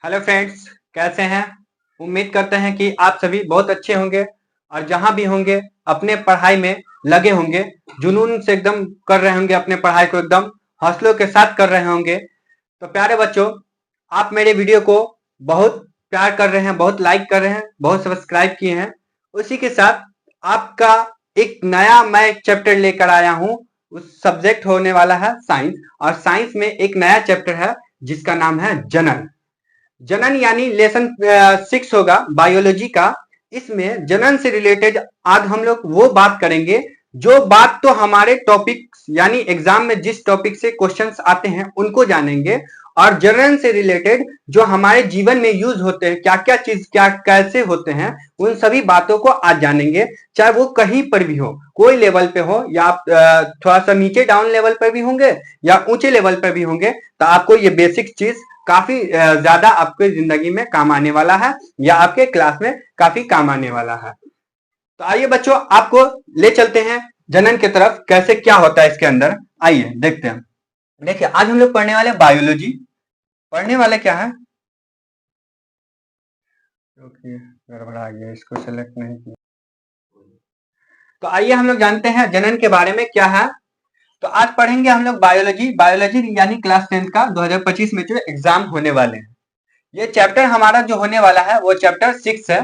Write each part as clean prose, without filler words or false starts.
Hello friends, कैसे हैं। उम्मीद करते हैं कि आप सभी बहुत अच्छे होंगे और जहां भी होंगे अपने पढ़ाई में लगे होंगे, जुनून से एकदम कर रहे होंगे, अपने पढ़ाई को एकदम हौसलों के साथ कर रहे होंगे। तो प्यारे बच्चों, आप मेरे वीडियो को बहुत प्यार कर रहे हैं, बहुत लाइक कर रहे हैं, बहुत सब्सक्राइब किए हैं। उसी के साथ आपका एक नया मैं एक चैप्टर लेकर आया हूं। उस सब्जेक्ट होने वाला है साइंस, और साइंस में एक नया चैप्टर है जिसका नाम है जनन। जनन यानी लेसन 6 होगा बायोलॉजी का। इसमें जनन से रिलेटेड आज हम लोग वो बात करेंगे जो बात तो हमारे टॉपिक यानी एग्जाम में जिस टॉपिक से क्वेश्चंस आते हैं उनको जानेंगे, और जनन से रिलेटेड जो हमारे जीवन में यूज होते हैं, क्या क्या चीज क्या कैसे होते हैं, उन सभी बातों को आज जानेंगे। चाहे वो कहीं पर भी हो, कोई लेवल पे हो, या आप थोड़ा सा नीचे डाउन लेवल पर भी होंगे या ऊंचे लेवल पर भी होंगे, तो आपको ये बेसिक चीज काफी ज्यादा आपके जिंदगी में काम आने वाला है या आपके क्लास में काफी काम आने वाला है। तो आइए बच्चों, आपको ले चलते हैं जनन की तरफ, कैसे क्या होता है इसके अंदर। आइए देखते हैं। देखिए, आज हम लोग पढ़ने वाले बायोलॉजी। पढ़ने वाले क्या है, गड़बड़ा गया, इसको सेलेक्ट नहीं किया। तो आइए हम लोग जानते हैं जनन के बारे में क्या है। तो आज पढ़ेंगे हम लोग बायोलॉजी। बायोलॉजी यानी क्लास 10 का 2025 में जो एग्जाम होने वाले हैं। ये चैप्टर हमारा जो होने वाला है वो चैप्टर 6 है।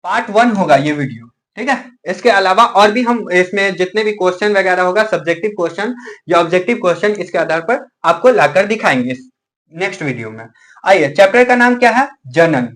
पार्ट 1 होगा ये वीडियो, ठीक है। इसके अलावा और भी हम इसमें जितने भी क्वेश्चन वगैरह होगा, सब्जेक्टिव क्वेश्चन या ऑब्जेक्टिव क्वेश्चन, इसके आधार पर आपको लाकर दिखाएंगे नेक्स्ट वीडियो में। आइए, चैप्टर का नाम क्या है, जनन,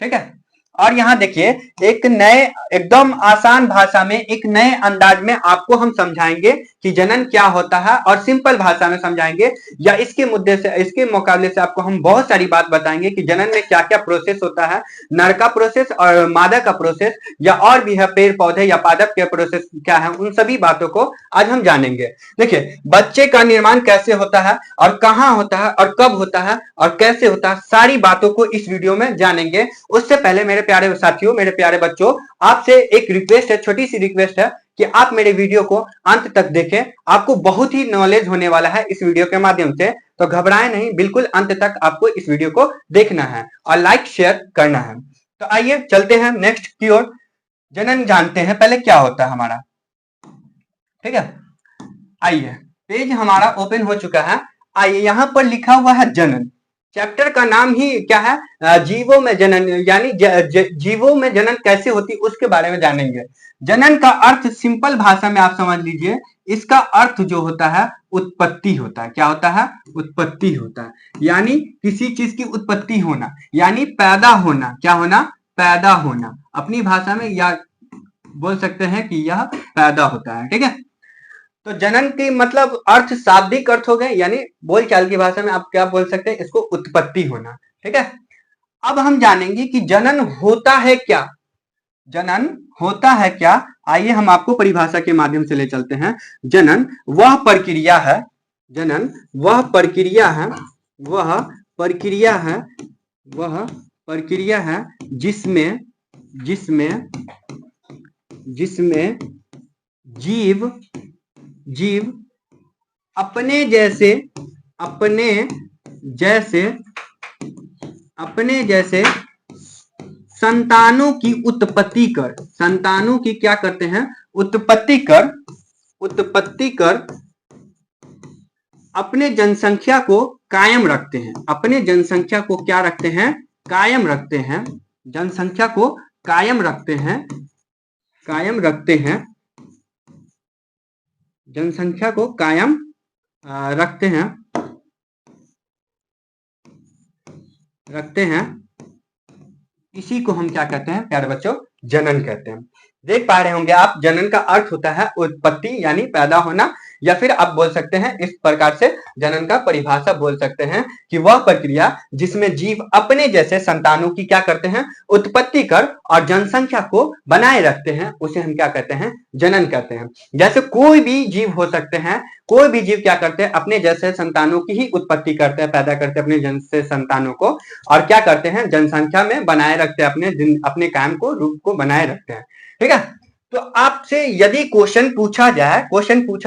ठीक है। और यहाँ देखिए, एक नए एकदम आसान भाषा में, एक नए अंदाज में आपको हम समझाएंगे कि जनन क्या होता है, और सिंपल भाषा में समझाएंगे, या इसके मुद्दे से, इसके मुकाबले से आपको हम बहुत सारी बात बताएंगे कि जनन में क्या क्या प्रोसेस होता है, नर का प्रोसेस और मादा का प्रोसेस, या और भी है पेड़ पौधे या पादप के प्रोसेस क्या है, उन सभी बातों को आज हम जानेंगे। देखिए, बच्चे का निर्माण कैसे होता है और कहाँ होता है और कब होता है और कैसे होता है, सारी बातों को इस वीडियो में जानेंगे। उससे पहले मेरे प्यारे साथियों, मेरे प्यारे बच्चों, आपसे एक रिक्वेस्ट है, छोटी सी रिक्वेस्ट है कि आप मेरे वीडियो को अंत तक देखें। आपको बहुत ही नॉलेज होने वाला है इस वीडियो के माध्यम से, तो घबराएं नहीं, बिल्कुल अंत तक आपको इस वीडियो को देखना है और लाइक शेयर करना है। तो आइए चलते हैं नेक्स्ट की ओर। जनन जानते हैं पहले क्या होता है हमारा, ठीक है। आइए, पेज हमारा ओपन हो चुका है। आइए, यहां पर लिखा हुआ है जनन। चैप्टर का नाम ही क्या है, जीवों में जनन, यानी जीवों में जनन कैसे होती उसके बारे में जानेंगे। जनन का अर्थ सिंपल भाषा में आप समझ लीजिए, इसका अर्थ जो होता है उत्पत्ति होता है। क्या होता है, उत्पत्ति होता है, यानी किसी चीज की उत्पत्ति होना, यानी पैदा होना। क्या होना, पैदा होना। अपनी भाषा में या बोल सकते हैं कि यह पैदा होता है, ठीक है। तो जनन की मतलब अर्थ, शाब्दिक अर्थ हो गए, यानी बोलचाल की भाषा में आप क्या बोल सकते हैं, इसको उत्पत्ति होना, ठीक है। अब हम जानेंगे कि जनन होता है क्या। जनन होता है क्या, आइए हम आपको परिभाषा के माध्यम से ले चलते हैं। जनन वह प्रक्रिया है, जनन वह प्रक्रिया है, वह प्रक्रिया है, वह प्रक्रिया है जिसमें जिसमें जिसमें जीव जीव अपने जैसे अपने जैसे अपने जैसे संतानों की उत्पत्ति कर, संतानों की क्या करते हैं, उत्पत्ति कर अपने जनसंख्या को कायम रखते हैं। अपने जनसंख्या को क्या रखते हैं, कायम रखते हैं। जनसंख्या को कायम रखते हैं, कायम रखते हैं, जनसंख्या को कायम रखते हैं, इसी को हम क्या कहते हैं प्यारे बच्चों, जनन कहते हैं। देख पा रहे होंगे आप, जनन का अर्थ होता है उत्पत्ति यानी पैदा होना, या फिर आप बोल सकते हैं इस प्रकार से जनन का परिभाषा बोल सकते हैं कि वह प्रक्रिया जिसमें जीव अपने जैसे संतानों की क्या करते हैं, उत्पत्ति कर और जनसंख्या को बनाए रखते हैं, उसे हम क्या कहते हैं, जनन कहते हैं। जैसे कोई भी जीव हो सकते हैं, कोई भी जीव क्या करते हैं, अपने जैसे संतानों की ही उत्पत्ति करते हैं, पैदा करते हैं अपने जैसे संतानों को, और क्या करते हैं, जनसंख्या में बनाए रखते हैं, अपने कायम को, रूप को बनाए रखते हैं, ठीक है। तो आपसे यदि क्वेश्चन पूछा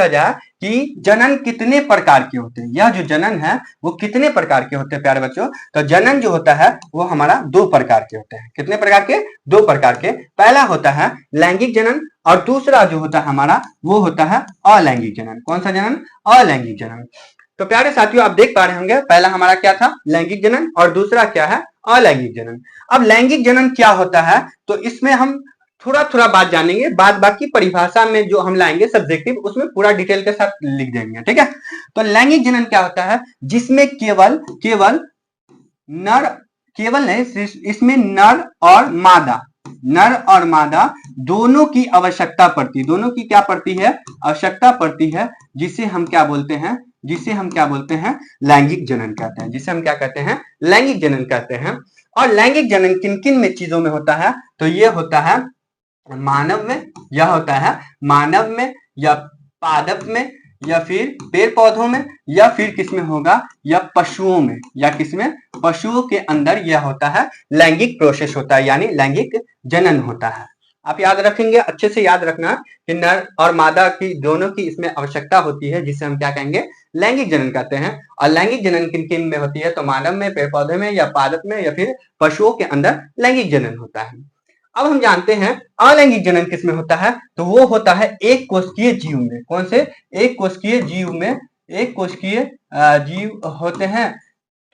जाए कि जनन कितने प्रकार के होते हैं, यह जो जनन है वो कितने प्रकार के होते हैं प्यारे बच्चों, तो जनन जो होता है वो हमारा 2 प्रकार के होते हैं। कितने प्रकार के? 2 प्रकार के। पहला होता है लैंगिक जनन और दूसरा जो होता है हमारा वो होता है अलैंगिक जनन। कौन सा जनन? अलैंगिक जनन। तो प्यारे साथियों आप देख पा रहे होंगे पहला हमारा क्या था? लैंगिक जनन, और दूसरा क्या है? अलैंगिक जनन। अब लैंगिक जनन क्या होता है, तो इसमें हम थोड़ा थोड़ा बात जानेंगे, बाद बाकी परिभाषा में जो हम लाएंगे सब्जेक्टिव, उसमें पूरा डिटेल के साथ लिख देंगे, ठीक है। तो लैंगिक जनन क्या होता है? जिसमें केवल नर, केवल नहीं, इसमें नर और मादा दोनों की आवश्यकता पड़ती है। दोनों की क्या पड़ती है? आवश्यकता पड़ती है, जिसे हम क्या बोलते हैं? लैंगिक जनन कहते हैं। जिसे हम क्या कहते हैं? लैंगिक जनन कहते हैं। और लैंगिक जनन किन किन में चीजों में होता है? तो ये होता है मानव में, यह होता है मानव में, या पादप में, या फिर पेड़ पौधों में, या फिर किसमें होगा? या पशुओं में, या किसमें? पशुओं के अंदर यह होता है लैंगिक प्रोसेस होता है, यानी लैंगिक जनन होता है। आप याद रखेंगे, अच्छे से याद रखना कि नर और मादा की दोनों की इसमें आवश्यकता होती है, जिसे हम क्या कहेंगे? लैंगिक जनन कहते हैं। और लैंगिक जनन किन किन में होती है? तो मानव में, पेड़ पौधे में, या पादप में, या फिर पशुओं के अंदर लैंगिक जनन होता है। अब हम जानते हैं अलैंगिक जनन किसमें होता है, तो वो होता है एक कोशिकीय जीव में। कौन से? एक कोशिकीय जीव में, एक कोशिकीय जीव होते हैं,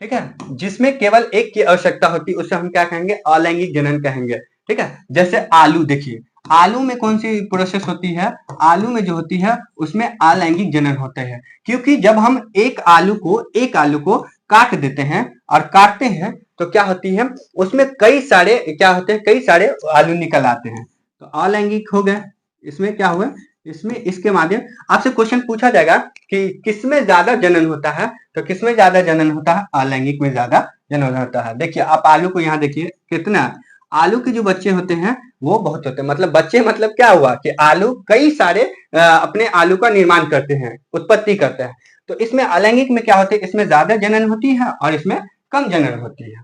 ठीक है, जिसमें केवल एक की आवश्यकता होती है, उसे हम क्या कहेंगे? अलैंगिक जनन कहेंगे, ठीक है। जैसे आलू, देखिए आलू में कौन सी प्रोसेस होती है? आलू में जो होती है उसमें अलैंगिक जनन होते हैं, क्योंकि जब हम एक आलू को काट देते हैं और काटते हैं तो क्या होती है? उसमें कई सारे क्या होते हैं? कई सारे आलू निकल आते हैं, तो अलैंगिक हो गए। इसमें क्या हुआ? इसमें इसके माध्यम आपसे क्वेश्चन पूछा जाएगा कि किसमें ज्यादा जनन होता है, तो किसमें ज्यादा जनन होता है? अलैंगिक में ज्यादा जनन होता है। देखिए आप आलू को यहाँ देखिए कितना, आलू के जो बच्चे होते हैं वो बहुत होते हैं। मतलब बच्चे मतलब क्या हुआ कि आलू कई सारे अपने आलू का निर्माण करते हैं, उत्पत्ति करते हैं। तो इसमें अलैंगिक में क्या होते हैं? इसमें ज्यादा जनन होती है और इसमें कम जनन होती है।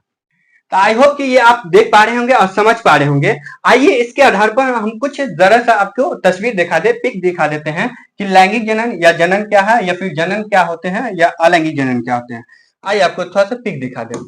तो आई होप कि ये आप देख पा रहे होंगे और समझ पा रहे होंगे। आइए इसके आधार पर हम कुछ जरा सा आपको तस्वीर दिखा दे, पिक दिखा देते हैं कि लैंगिक जनन या जनन क्या है, या फिर जनन क्या होते हैं, या अलैंगिक जनन क्या होते हैं। आइए आपको थोड़ा सा पिक दिखा दे।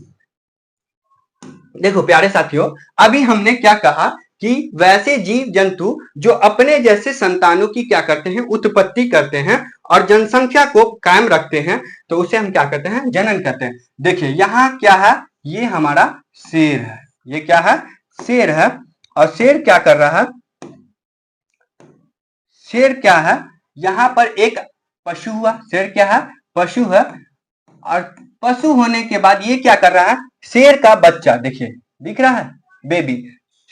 देखो प्यारे साथियों, अभी हमने क्या कहा कि वैसे जीव जंतु जो अपने जैसे संतानों की क्या करते हैं? उत्पत्ति करते हैं और जनसंख्या को कायम रखते हैं, तो उसे हम क्या कहते हैं? जनन कहते हैं। देखिए यहाँ क्या है? ये हमारा शेर है। ये क्या है? शेर है। और शेर क्या कर रहा है? शेर क्या है? यहाँ पर एक पशु हुआ। शेर क्या है? पशु है। और पशु होने के बाद ये क्या कर रहा है? शेर का बच्चा, देखिए दिख रहा है, बेबी।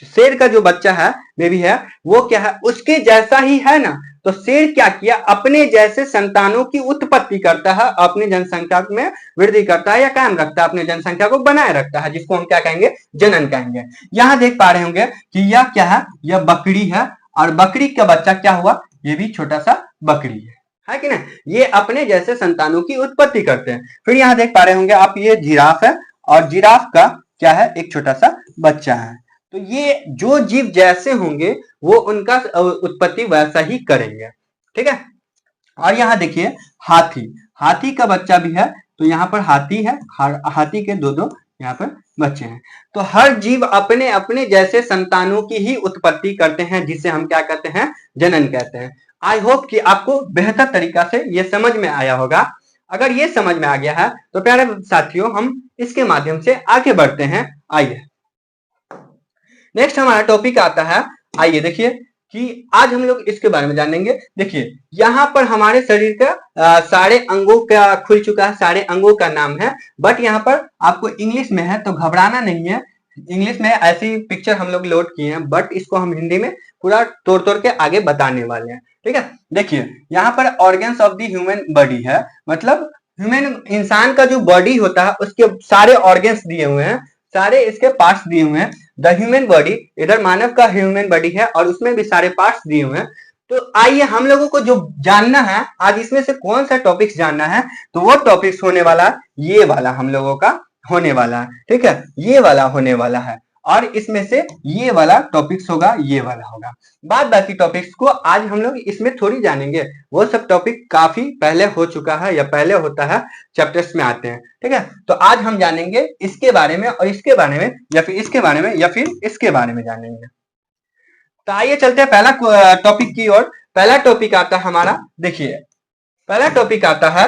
शेर का जो बच्चा है, बेबी है, वो क्या है? उसके जैसा ही है ना। तो शेर क्या किया? अपने जैसे संतानों की उत्पत्ति करता है, अपनी जनसंख्या में वृद्धि करता है या कायम रखता है, अपनी जनसंख्या को बनाए रखता है, जिसको हम क्या कहेंगे? जनन कहेंगे। यहाँ देख पा रहे होंगे कि यह क्या है? यह बकरी है, और बकरी का बच्चा क्या हुआ? ये भी छोटा सा बकरी है कि नहीं? ये अपने जैसे संतानों की उत्पत्ति करते हैं। फिर यहाँ देख पा रहे होंगे आप, ये जिराफ है, और जिराफ का क्या है? एक छोटा सा बच्चा है। तो ये जो जीव जैसे होंगे वो उनका उत्पत्ति वैसा ही करेंगे, ठीक है। और यहाँ देखिए हाथी, हाथी का बच्चा भी है। तो यहाँ पर हाथी है, हाथी के दो यहाँ पर बच्चे हैं। तो हर जीव अपने अपने जैसे संतानों की ही उत्पत्ति करते हैं, जिसे हम क्या कहते हैं? जनन कहते हैं। आई होप कि आपको बेहतर तरीका से ये समझ में आया होगा। अगर ये समझ में आ गया है तो प्यारे साथियों हम इसके माध्यम से आगे बढ़ते हैं। आइए नेक्स्ट हमारा टॉपिक आता है, आइए देखिए कि आज हम लोग इसके बारे में जानेंगे। देखिए यहाँ पर हमारे शरीर का सारे अंगों का खुल चुका है, सारे अंगों का नाम है, बट यहाँ पर आपको इंग्लिश में है तो घबराना नहीं है। इंग्लिश में ऐसी पिक्चर हम लोग लोड किए हैं, बट इसको हम हिंदी में पूरा तोड़ तोड़ के आगे बताने वाले हैं, ठीक है। देखिए यहाँ पर organs of the human body है, मतलब ह्यूमन इंसान का जो बॉडी होता है उसके सारे ऑर्गन्स दिए हुए हैं, सारे इसके पार्ट्स दिए हुए हैं। द ह्यूमन बॉडी, इधर मानव का ह्यूमन बॉडी है और उसमें भी सारे पार्ट्स दिए हुए हैं। तो आइए हम लोगों को जो जानना है आज, इसमें से कौन सा टॉपिक्स जानना है, तो वो टॉपिक्स होने वाला ये वाला हम लोगों का होने वाला है, ठीक है, ये वाला होने वाला है। और इसमें से ये वाला टॉपिक्स होगा, ये वाला होगा। बाद बाकी टॉपिक्स को आज हम लोग इसमें थोड़ी जानेंगे, वो सब टॉपिक काफी पहले हो चुका है या पहले होता है, चैप्टर्स में आते हैं, ठीक है। तो आज हम जानेंगे इसके बारे में और इसके बारे में, या फिर इसके बारे में या फिर इसके बारे में जानेंगे। तो आइए चलते हैं पहला टॉपिक की ओर। पहला टॉपिक आता है हमारा, देखिए पहला टॉपिक आता है,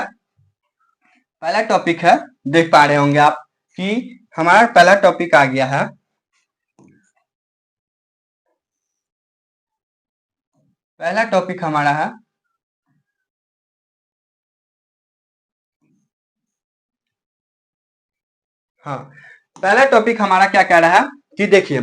पहला टॉपिक है, देख पा रहे होंगे आप कि हमारा पहला टॉपिक आ गया है, पहला टॉपिक हमारा है हाँ, पहला टॉपिक हमारा क्या कह रहा है कि देखिए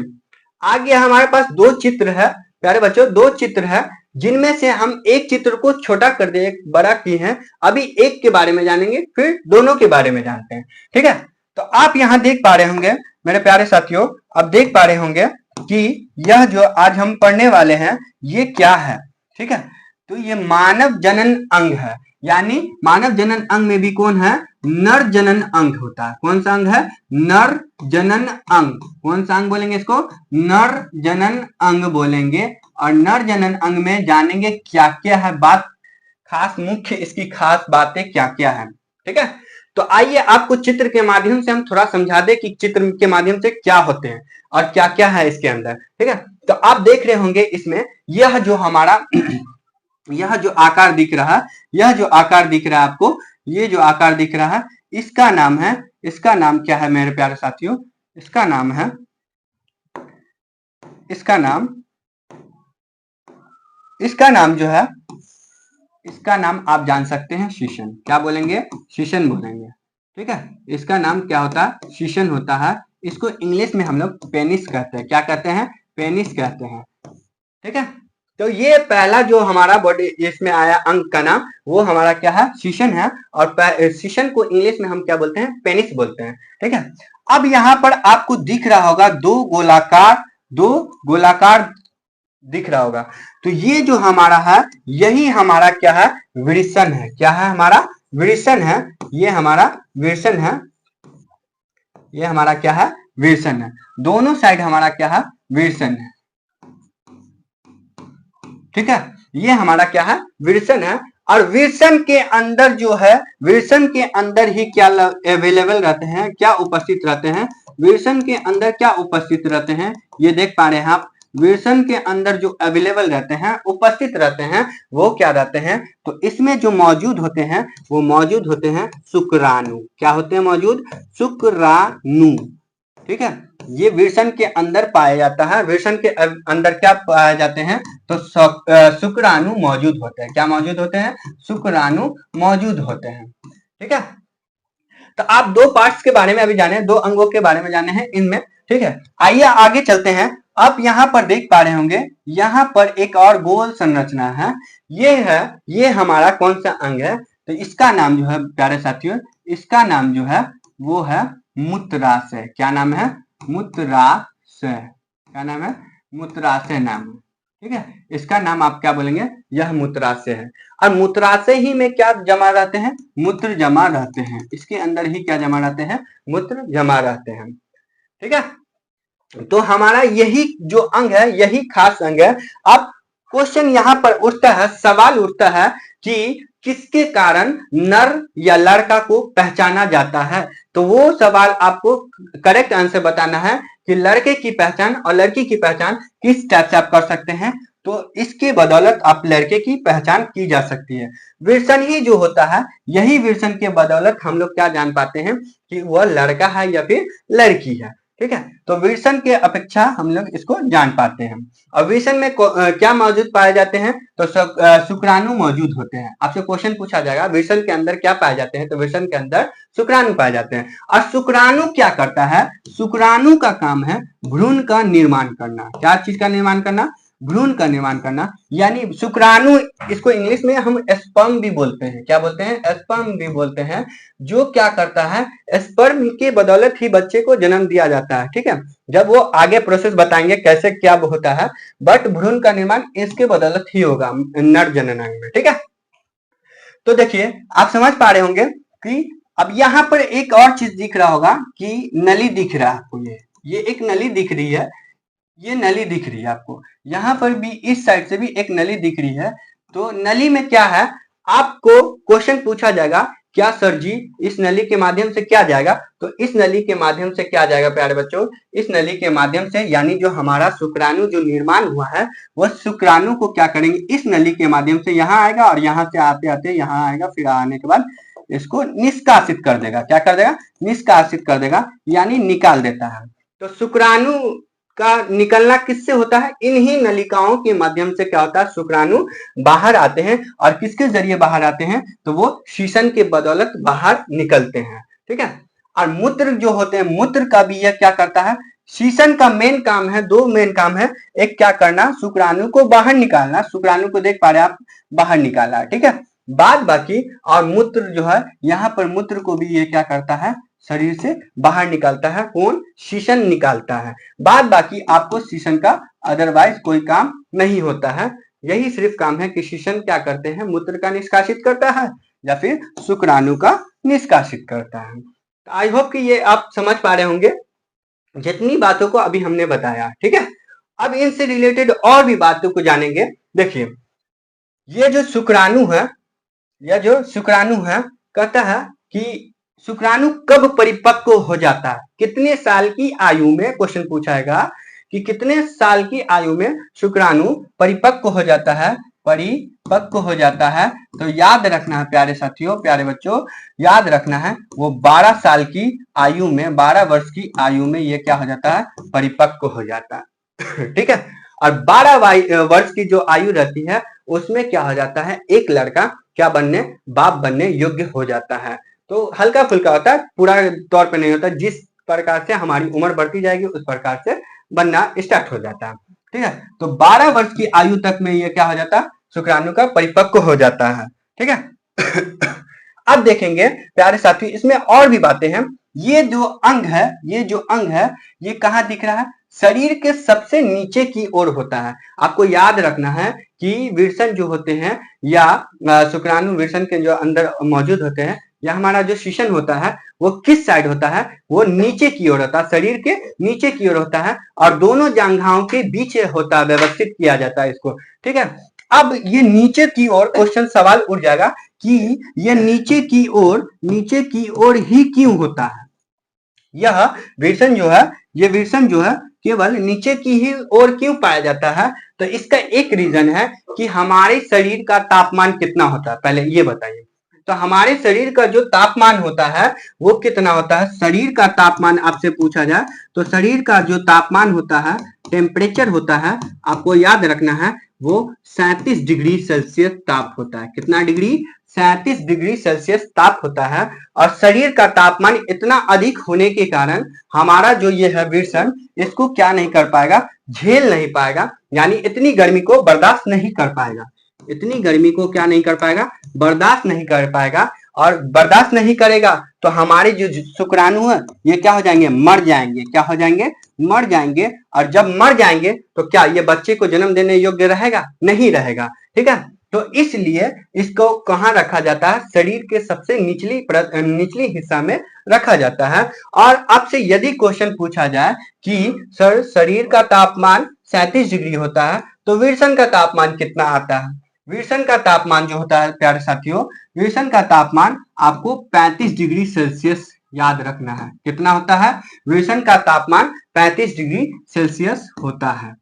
आ गया हमारे पास दो चित्र है प्यारे बच्चों, दो चित्र है जिनमें से हम एक चित्र को छोटा कर दे, एक बड़ा किए हैं। अभी एक के बारे में जानेंगे, फिर दोनों के बारे में जानते हैं, ठीक है। तो आप यहाँ देख पा रहे होंगे मेरे प्यारे साथियों, आप देख पा रहे होंगे कि यह जो आज हम पढ़ने वाले हैं ये क्या है, ठीक है। तो ये मानव जनन अंग है, यानी मानव जनन अंग में भी कौन है, नर जनन अंग होता है। कौन सा अंग है, नर जनन अंग। कौन सा अंग बोलेंगे इसको, नर जनन अंग बोलेंगे। और नर जनन अंग में जानेंगे क्या क्या है बात, खास मुख्य इसकी खास बातें क्या क्या है, ठीक है। तो आइए आपको चित्र के माध्यम से हम थोड़ा समझा दे कि चित्र के माध्यम से क्या होते हैं और क्या क्या है इसके अंदर, ठीक है। तो आप देख रहे होंगे इसमें यह जो हमारा यह जो आकार दिख रहा है, यह जो आकार दिख रहा है आपको, ये जो आकार दिख रहा है इसका नाम है, इसका नाम क्या है मेरे प्यारे साथियों, इसका नाम है, इसका नाम जो है, इसका नाम आप जान सकते हैं शीशन। क्या बोलेंगे, शीशन बोलेंगे, ठीक है। इसका नाम क्या होता है, शीशन होता है। इसको इंग्लिश में हम लोग पेनिस कहते हैं। क्या कहते हैं, पेनिस कहते हैं, ठीक है। तो ये पहला जो हमारा बॉडी इसमें आया अंग का नाम, वो हमारा क्या है, शीशन है। और शीशन को इंग्लिश में हम क्या बोलते हैं, पेनिस बोलते हैं, ठीक है। अब यहाँ पर आपको दिख रहा होगा दो गोलाकार दिख रहा होगा। तो ये जो हमारा है, यही हमारा क्या है, विरसन है। क्या है, हमारा विरसन है। ये हमारा विरसन है, ये हमारा क्या है, विरसन है। दोनों साइड हमारा क्या है, विरसन है, ठीक है। ये हमारा क्या है, विरसन है। और विरसन के अंदर जो है, विरसन के अंदर ही क्या अवेलेबल रहते हैं, क्या उपस्थित रहते हैं, विरसन के अंदर क्या उपस्थित रहते हैं, ये देख पा रहे हैं आप। विरसन के अंदर जो अवेलेबल रहते हैं, उपस्थित रहते हैं, वो क्या रहते हैं, तो इसमें जो मौजूद होते हैं, वो मौजूद होते हैं शुक्राणु। क्या होते हैं मौजूद, शुक्राणु, ठीक है। ये विरसन के अंदर पाया जाता है। विरसन के अंदर क्या पाए जाते हैं, तो शुक्राणु मौजूद होते हैं। क्या मौजूद होते हैं, शुक्राणु मौजूद होते हैं, ठीक है। तो आप दो पार्ट्स के बारे में अभी जाने, दो अंगों के बारे में जाने हैं इनमें, ठीक है। आइए आगे चलते हैं। आप यहाँ पर देख पा रहे होंगे, यहाँ पर एक और गोल संरचना है। ये है, ये हमारा कौन सा अंग है, तो इसका नाम जो है प्यारे साथियों, इसका नाम जो है वो है मूत्राशय। क्या नाम है, मूत्राशय। क्या नाम है, मूत्राशय नाम है, ठीक है। इसका नाम आप क्या बोलेंगे, यह मूत्राशय है। और मूत्राशय ही में क्या जमा रहते हैं, मूत्र जमा रहते हैं। इसके अंदर ही क्या जमा रहते हैं, मूत्र जमा रहते हैं, ठीक है। तो हमारा यही जो अंग है, यही खास अंग है। अब क्वेश्चन यहाँ पर उठता है, सवाल उठता है कि किसके कारण नर या लड़का को पहचाना जाता है। तो वो सवाल आपको करेक्ट आंसर बताना है कि लड़के की पहचान और लड़की की पहचान किस टाइप से आप कर सकते हैं। तो इसके बदौलत आप लड़के की पहचान की जा सकती है। विरसन ही जो होता है, यही विरसन के बदौलत हम लोग क्या जान पाते हैं कि वह लड़का है या फिर लड़की है, ठीक है। तो विरसन के अपेक्षा हम लोग इसको जान पाते हैं। और विरसन में क्या मौजूद पाए जाते हैं, तो शुक्राणु मौजूद होते हैं। आपसे क्वेश्चन पूछा जाएगा विरसन के अंदर क्या पाए जाते हैं, तो विरसन के अंदर शुक्राणु पाए जाते हैं। और शुक्राणु क्या करता है, शुक्राणु का काम है भ्रूण का निर्माण करना। क्या चीज का निर्माण करना, भ्रूण का निर्माण करना। यानी शुक्राणु, इसको इंग्लिश में हम स्पर्म भी बोलते हैं। क्या बोलते हैं, स्पर्म भी बोलते हैं। जो क्या करता है, स्पर्म के बदौलत ही बच्चे को जन्म दिया जाता है, ठीक है। जब वो आगे प्रोसेस बताएंगे कैसे क्या होता है, बट भ्रूण का निर्माण इसके बदौलत ही होगा नर जननांग में, ठीक है। तो देखिए आप समझ पा रहे होंगे कि अब यहाँ पर एक और चीज दिख रहा होगा कि नली दिख रहा है आपको, ये ये एक नली दिख रही है, ये नली दिख रही है आपको, यहाँ पर भी इस साइड से भी एक नली दिख रही है। तो नली में क्या है, आपको क्वेश्चन पूछा जाएगा, क्या सर जी इस नली के माध्यम से क्या जाएगा, तो इस नली के माध्यम से क्या जाएगा प्यारे बच्चों, इस नली के माध्यम से यानी जो हमारा शुक्राणु जो निर्माण हुआ है वह शुक्राणु को क्या करेंगे, इस नली के माध्यम से यहाँ आएगा और यहाँ से आते आते यहाँ आएगा, फिर आने के बाद इसको निष्कासित कर देगा। क्या कर देगा, निष्कासित कर देगा, यानी निकाल देता है। तो शुक्राणु का निकलना किससे होता है, इन्हीं नलिकाओं के माध्यम से क्या होता है, शुक्राणु बाहर आते हैं। और किसके जरिए बाहर आते हैं, तो वो शीशन के बदौलत बाहर निकलते हैं। ठीक है। और मूत्र जो होते हैं, मूत्र का भी यह क्या करता है, शीशन का मेन काम है, दो मेन काम है, एक क्या करना, शुक्राणु को बाहर निकालना, शुक्राणु को देख पा रहे आप बाहर निकाला, ठीक है। बाद बाकी और मूत्र जो है, यहाँ पर मूत्र को भी ये क्या करता है, शरीर से बाहर निकालता है, कौन, शीशन निकालता है। बाद बाकी आपको शीशन का अदरवाइज कोई काम नहीं होता है, यही सिर्फ काम है कि शीशन क्या करते हैं, मूत्र का निष्कासित करता है या फिर शुक्राणु का निष्कासित करता है। आई होप कि ये आप समझ पा रहे होंगे जितनी बातों को अभी हमने बताया। ठीक है। अब इनसे रिलेटेड और भी बातों को जानेंगे। देखिए, ये जो शुक्राणु है, यह जो शुक्राणु है, कहता है कि शुक्राणु कब परिपक्व हो जाता है, कितने साल की आयु में, क्वेश्चन पूछाएगा कि कितने साल की आयु में शुक्राणु परिपक्व हो जाता है, परिपक्व हो जाता है। तो याद रखना है प्यारे साथियों, प्यारे बच्चों, याद रखना है वो 12 साल की आयु में, 12 वर्ष की आयु में ये क्या हो जाता है, परिपक्व हो जाता है। ठीक है। और 12 वर्ष की जो आयु रहती है उसमें क्या हो जाता है, एक लड़का क्या बनने, बाप बनने योग्य हो जाता है। तो हल्का फुल्का होता है, पूरा तौर पे नहीं होता, जिस प्रकार से हमारी उम्र बढ़ती जाएगी उस प्रकार से बनना स्टार्ट हो जाता है। ठीक है। तो 12 वर्ष की आयु तक में ये क्या हो जाता है, शुक्राणु का परिपक्व हो जाता है। ठीक है। अब देखेंगे प्यारे साथी, इसमें और भी बातें हैं। ये जो अंग है, ये जो अंग है, ये कहाँ दिख रहा है, शरीर के सबसे नीचे की ओर होता है। आपको याद रखना है कि विरसन जो होते हैं या शुक्राणु विरसन के जो अंदर मौजूद होते हैं, या हमारा जो शीशन होता है वो किस साइड होता है, वो नीचे की ओर होता है, शरीर के नीचे की ओर होता है और दोनों जांघाओं के बीच होता है, व्यवस्थित किया जाता है इसको। ठीक है। अब ये नीचे की ओर क्वेश्चन सवाल उठ जाएगा कि ये नीचे की ओर ही क्यों होता है। यह विरसन जो है, ये विरसन जो है केवल नीचे की ही ओर क्यों पाया जाता है, तो इसका एक रीजन है कि हमारे शरीर का तापमान कितना होता है, पहले ये बताइए। तो हमारे शरीर का जो तापमान होता है वो कितना होता है, शरीर का तापमान आपसे पूछा जाए तो शरीर का जो तापमान होता है, टेम्परेचर होता है, आपको याद रखना है वो 37 डिग्री सेल्सियस ताप होता है। कितना डिग्री, 37 डिग्री सेल्सियस ताप होता है। और शरीर का तापमान इतना अधिक होने के कारण हमारा जो ये है विरसन, इसको क्या नहीं कर पाएगा, झेल नहीं पाएगा, यानी इतनी गर्मी को बर्दाश्त नहीं कर पाएगा, इतनी गर्मी को क्या नहीं कर पाएगा, बर्दाश्त नहीं कर पाएगा। और बर्दाश्त नहीं करेगा तो हमारे जो शुक्राणु है ये क्या हो जाएंगे, मर जाएंगे। क्या हो जाएंगे, मर जाएंगे। और जब मर जाएंगे तो क्या ये बच्चे को जन्म देने योग्य रहेगा, नहीं रहेगा। ठीक है। तो इसलिए इसको कहाँ रखा जाता है, शरीर के सबसे निचली हिस्सा में रखा जाता है। और आपसे यदि क्वेश्चन पूछा जाए कि सर शरीर का तापमान 37 डिग्री होता है तो विरसन का तापमान कितना आता है, विरसन का तापमान जो होता है प्यारे साथियों, विरसन का तापमान आपको 35 डिग्री सेल्सियस याद रखना है। कितना होता है, विरसन का तापमान 35 डिग्री सेल्सियस होता है।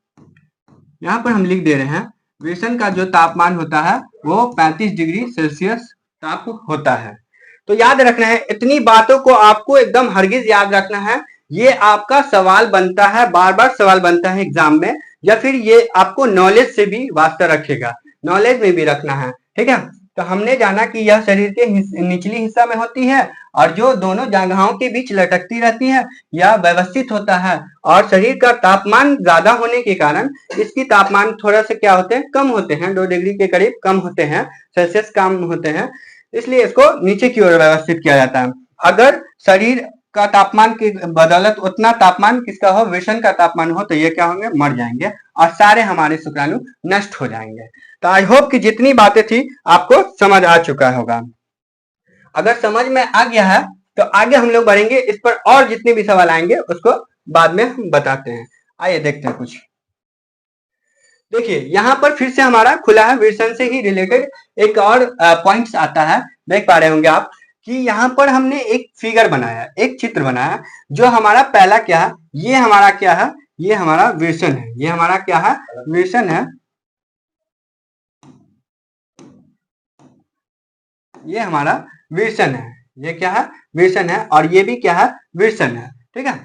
यहाँ पर हम लिख दे रहे हैं, विरसन का जो तापमान होता है वो 35 डिग्री सेल्सियस ताप होता है। तो याद रखना है, इतनी बातों को आपको एकदम हरगिज याद रखना है। ये आपका सवाल बनता है, बार बार सवाल बनता है एग्जाम में, या फिर ये आपको नॉलेज से भी वास्ता रखेगा, नॉलेज में भी रखना है। ठीक है। तो हमने जाना कि यह शरीर के निचली हिस्सा में होती है और जो दोनों जांघाओं के बीच लटकती रहती है, यह व्यवस्थित होता है। और शरीर का तापमान ज्यादा होने के कारण इसकी तापमान थोड़ा सा क्या होते हैं, कम होते हैं, 2 डिग्री के करीब कम होते हैं, सेल्सियस कम होते हैं, इसलिए इसको नीचे की ओर व्यवस्थित किया जाता है। अगर शरीर का तापमान की बदौलत उतना तापमान किसका हो, विरसन का तापमान हो, तो ये क्या होंगे, मर जाएंगे और सारे हमारे शुक्राणु नष्ट हो जाएंगे। तो आई होप कि जितनी बातें थी आपको समझ आ चुका होगा। अगर समझ में आ गया है तो आगे हम लोग बढ़ेंगे, इस पर और जितने भी सवाल आएंगे उसको बाद में हम बताते हैं। आइए देखते हैं कुछ। देखिए यहाँ पर फिर से हमारा खुला है, विल्सन से ही रिलेटेड एक और पॉइंट्स आता है। देख पा रहे होंगे आप कि यहाँ पर हमने एक फिगर बनाया, एक चित्र बनाया। जो हमारा पहला क्या है, ये हमारा क्या है, ये हमारा विल्सन है। ये हमारा क्या है, विल्सन है। ये हमारा विल्सन है। ये क्या है, विल्सन है। और ये भी क्या है, विल्सन है। ठीक है।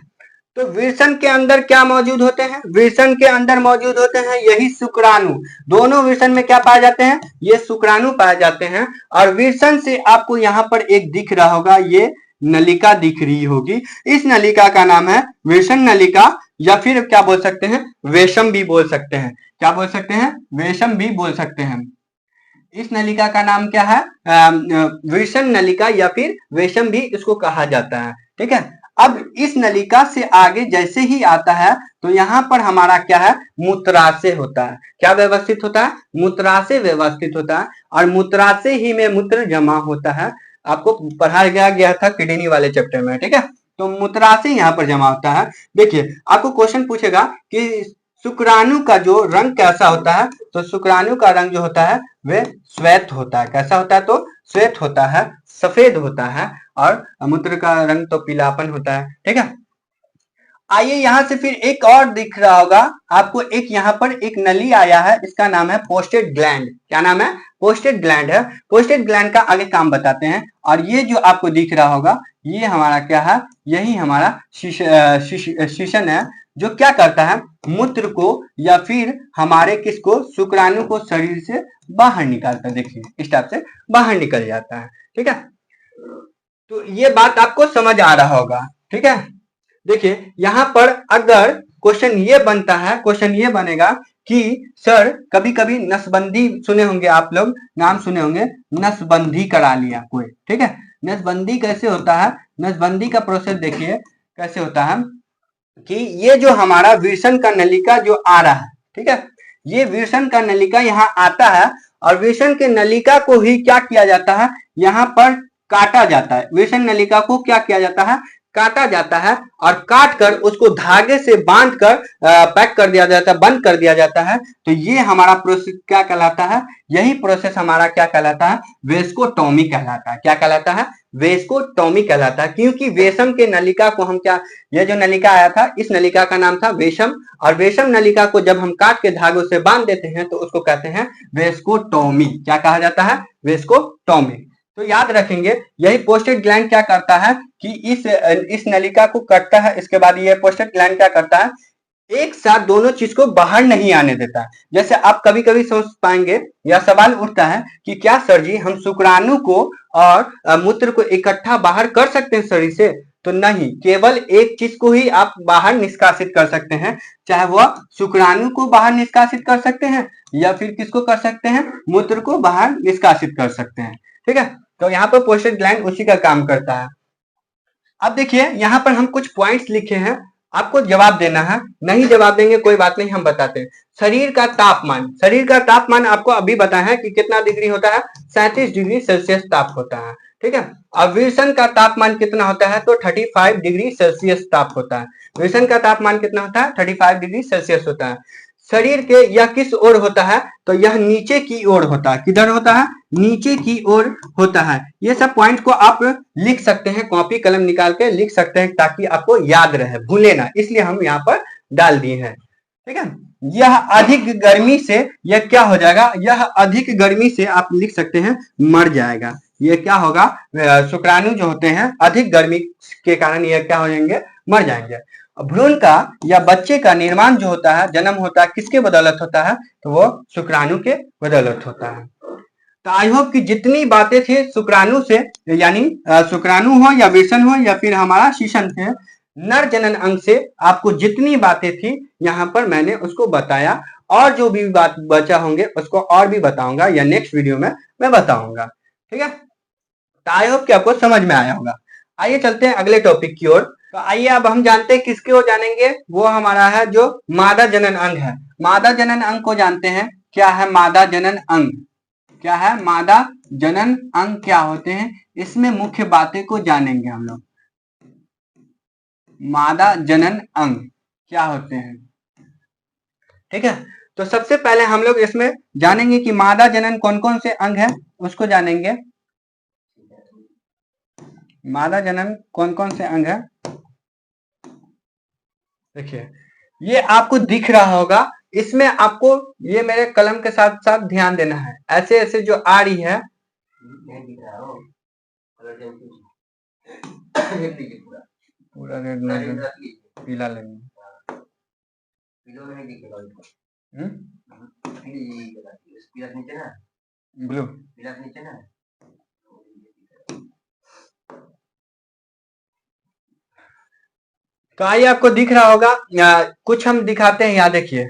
तो विल्सन के अंदर क्या मौजूद होते हैं, विल्सन के अंदर मौजूद होते हैं यही शुक्राणु। दोनों विल्सन में क्या पाए जाते हैं, ये शुक्राणु पाए जाते हैं। और विल्सन से आपको यहाँ पर एक दिख रहा होगा, ये नलिका दिख रही होगी। इस नलिका का नाम है विल्सन नलिका, या फिर क्या बोल सकते हैं, वेशम भी बोल सकते हैं। क्या बोल सकते हैं, वेशम भी बोल सकते हैं। इस नलिका का नाम क्या है, विल्सन नलिका या फिर वेशम भी इसको कहा जाता है। ठीक है। अब इस नलिका से आगे जैसे ही आता है तो यहाँ पर हमारा क्या है, मूत्राशय होता है। क्या व्यवस्थित होता है, मूत्राशय व्यवस्थित होता है। और मूत्राशय ही में मूत्र जमा होता है। आपको पढ़ाया गया था किडनी वाले चैप्टर में। ठीक है। तो मूत्राशय यहाँ पर जमा होता है। देखिए आपको क्वेश्चन पूछेगा कि शुक्राणु का जो रंग कैसा होता है, तो शुक्राणु का रंग जो होता है वह श्वेत होता है। कैसा होता है, तो श्वेत होता है, सफेद होता है। और मूत्र का रंग तो पीलापन होता है। ठीक है। आइए यहाँ से फिर एक और दिख रहा होगा आपको, एक यहाँ पर एक नली आया है, इसका नाम है पोस्टेड ग्लैंड। क्या नाम है, पोस्टेड ग्लैंड है। पोस्टेड ग्लैंड का आगे काम बताते हैं। और ये जो आपको दिख रहा होगा, ये हमारा क्या है, यही हमारा शीशन है, जो क्या करता है, मूत्र को या फिर हमारे किसको, शुक्राणु को शरीर से बाहर निकालता है। देखिए इस टाइप से बाहर निकल जाता है। ठीक है। तो ये बात आपको समझ आ रहा होगा। ठीक है। देखिए यहाँ पर अगर क्वेश्चन ये बनता है, क्वेश्चन ये बनेगा कि सर कभी कभी नसबंदी सुने होंगे आप लोग, नाम सुने होंगे, नसबंदी करा लिया कोई। ठीक है। नसबंदी कैसे होता है, नसबंदी का प्रोसेस देखिए कैसे होता है कि ये जो हमारा विल्सन का नलिका जो आ रहा है, ठीक है, ये विल्सन का नलिका यहाँ आता है। और विल्सन के नलिका को ही क्या किया जाता है, यहाँ पर काटा जाता है। विल्सन नलिका को क्या किया जाता है, काटा जाता है। और काट कर उसको धागे से बांध कर पैक कर दिया जाता है, बंद कर दिया जाता है। तो ये हमारा प्रोसेस क्या कहलाता है, यही प्रोसेस हमारा क्या कहलाता है, वेस्कोटोमी कहलाता है। क्या कहलाता है, वेस्कोटोमी कहलाता है। क्योंकि वेशम के नलिका को हम क्या, ये जो नलिका आया था इस नलिका का नाम था वेशम। और वेशम नलिका को जब हम काट के धागों से बांध देते हैं तो उसको कहते हैं वेस्कोटोमी। क्या कहा जाता है, वेस्कोटोमी। तो याद रखेंगे यही पोस्टेड ग्लैंड क्या करता है कि इस नलिका को कटता है। इसके बाद ये पोस्टेड ग्लैंड क्या करता है, एक साथ दोनों चीज को बाहर नहीं आने देता है। जैसे आप कभी कभी सोच पाएंगे या सवाल उठता है कि क्या सर जी हम शुक्राणु को और मूत्र को इकट्ठा बाहर कर सकते हैं शरीर से, तो नहीं, केवल एक चीज को ही आप बाहर निष्कासित कर सकते हैं। चाहे वह शुक्राणु को बाहर निष्कासित कर सकते हैं या फिर किसको कर सकते हैं, मूत्र को बाहर निष्कासित कर सकते हैं। ठीक है। तो यहाँ पर पोस्टेड ग्लैंड उसी का काम करता है। अब देखिए यहाँ पर हम कुछ पॉइंट्स लिखे हैं, आपको जवाब देना है। नहीं जवाब देंगे कोई बात नहीं, हम बताते हैं। शरीर का तापमान, शरीर का तापमान आपको अभी बताया है कि कितना डिग्री होता है, 37 डिग्री सेल्सियस ताप होता है। ठीक है। अब विल्सन का तापमान कितना होता है, तो 35 डिग्री सेल्सियस ताप होता है। विल्सन का तापमान कितना होता है, 35 डिग्री सेल्सियस होता है। शरीर के यह किस ओर होता है, तो यह नीचे की ओर होता है। किधर होता है, नीचे की ओर होता है। ये सब पॉइंट को आप लिख सकते हैं, कॉपी कलम निकाल के लिख सकते हैं ताकि आपको याद रहे, भूले ना, इसलिए हम यहाँ पर डाल दिए हैं। ठीक है। यह अधिक गर्मी से यह क्या हो जाएगा, यह अधिक गर्मी से आप लिख सकते हैं मर जाएगा। ये क्या होगा, शुक्राणु जो होते हैं अधिक गर्मी के कारण यह क्या हो जाएंगे, मर जाएंगे। भ्रूण का या बच्चे का निर्माण जो होता है, जन्म होता है, किसके बदौलत होता है, तो वो शुक्राणु के बदौलत होता है। तो आई होप कि जितनी बातें थे शुक्राणु से, यानी शुक्राणु हो या विल्सन हो या फिर हमारा शीशन थे, नर जनन अंग से आपको जितनी बातें थी यहाँ पर मैंने उसको बताया। और जो भी बात बचा होंगे उसको और भी बताऊंगा या नेक्स्ट वीडियो में मैं बताऊंगा। ठीक है। तो आई होप कि आपको समझ में आया होगा। आइए चलते हैं अगले टॉपिक की ओर। तो आइए अब हम जानते हैं किसकी ओर जानेंगे, वो हमारा है जो मादा जनन अंग है। मादा जनन अंग को जानते हैं, क्या है मादा जनन अंग, क्या है मादा जनन अंग, क्या होते हैं, इसमें मुख्य बातें को जानेंगे हम लोग। मादा जनन अंग क्या होते हैं। ठीक है, तो सबसे पहले हम लोग इसमें जानेंगे कि मादा जनन कौन कौन से अंग है, उसको जानेंगे। मादा जनन कौन कौन से अंग है, देखिए ये आपको दिख रहा होगा, इसमें आपको ये मेरे कलम के साथ साथ ध्यान देना है। ऐसे ऐसे जो आ रही है, पूरा रेड नहीं, पीला लेंगे, ब्लू। तो आइए आपको दिख रहा होगा, कुछ हम दिखाते हैं। यहाँ देखिए,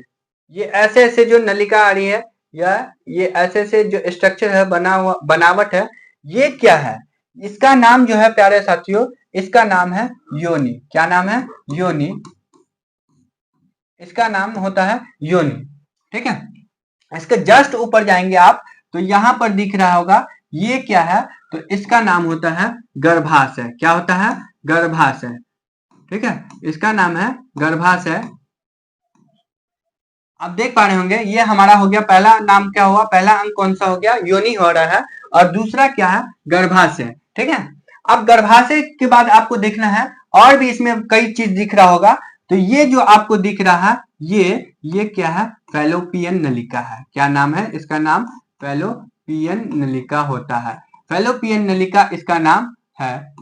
ये ऐसे ऐसे जो नलिका आ रही है, या ये ऐसे ऐसे जो स्ट्रक्चर है, बना हुआ बनावट है, ये क्या है, इसका नाम जो है प्यारे साथियों, इसका नाम है योनि। क्या नाम है, योनि। इसका नाम होता है योनि। ठीक है, इसके जस्ट ऊपर जाएंगे आप तो यहाँ पर दिख रहा होगा, ये क्या है, तो इसका नाम होता है गर्भाशय। क्या होता है, गर्भाशय। ठीक है, इसका नाम है गर्भाशय। आप देख पा रहे होंगे, ये हमारा हो गया पहला नाम, क्या हुआ, पहला अंग कौन सा हो गया, योनि हो रहा है, और दूसरा क्या है, गर्भाशय। ठीक है, अब गर्भाशय के बाद आपको देखना है, और भी इसमें कई चीज दिख रहा होगा। तो ये जो आपको दिख रहा है, ये क्या है, फैलोपियन नलिका है। क्या नाम है, इसका नाम फैलोपियन नलिका होता है। फैलोपियन नलिका इसका नाम है।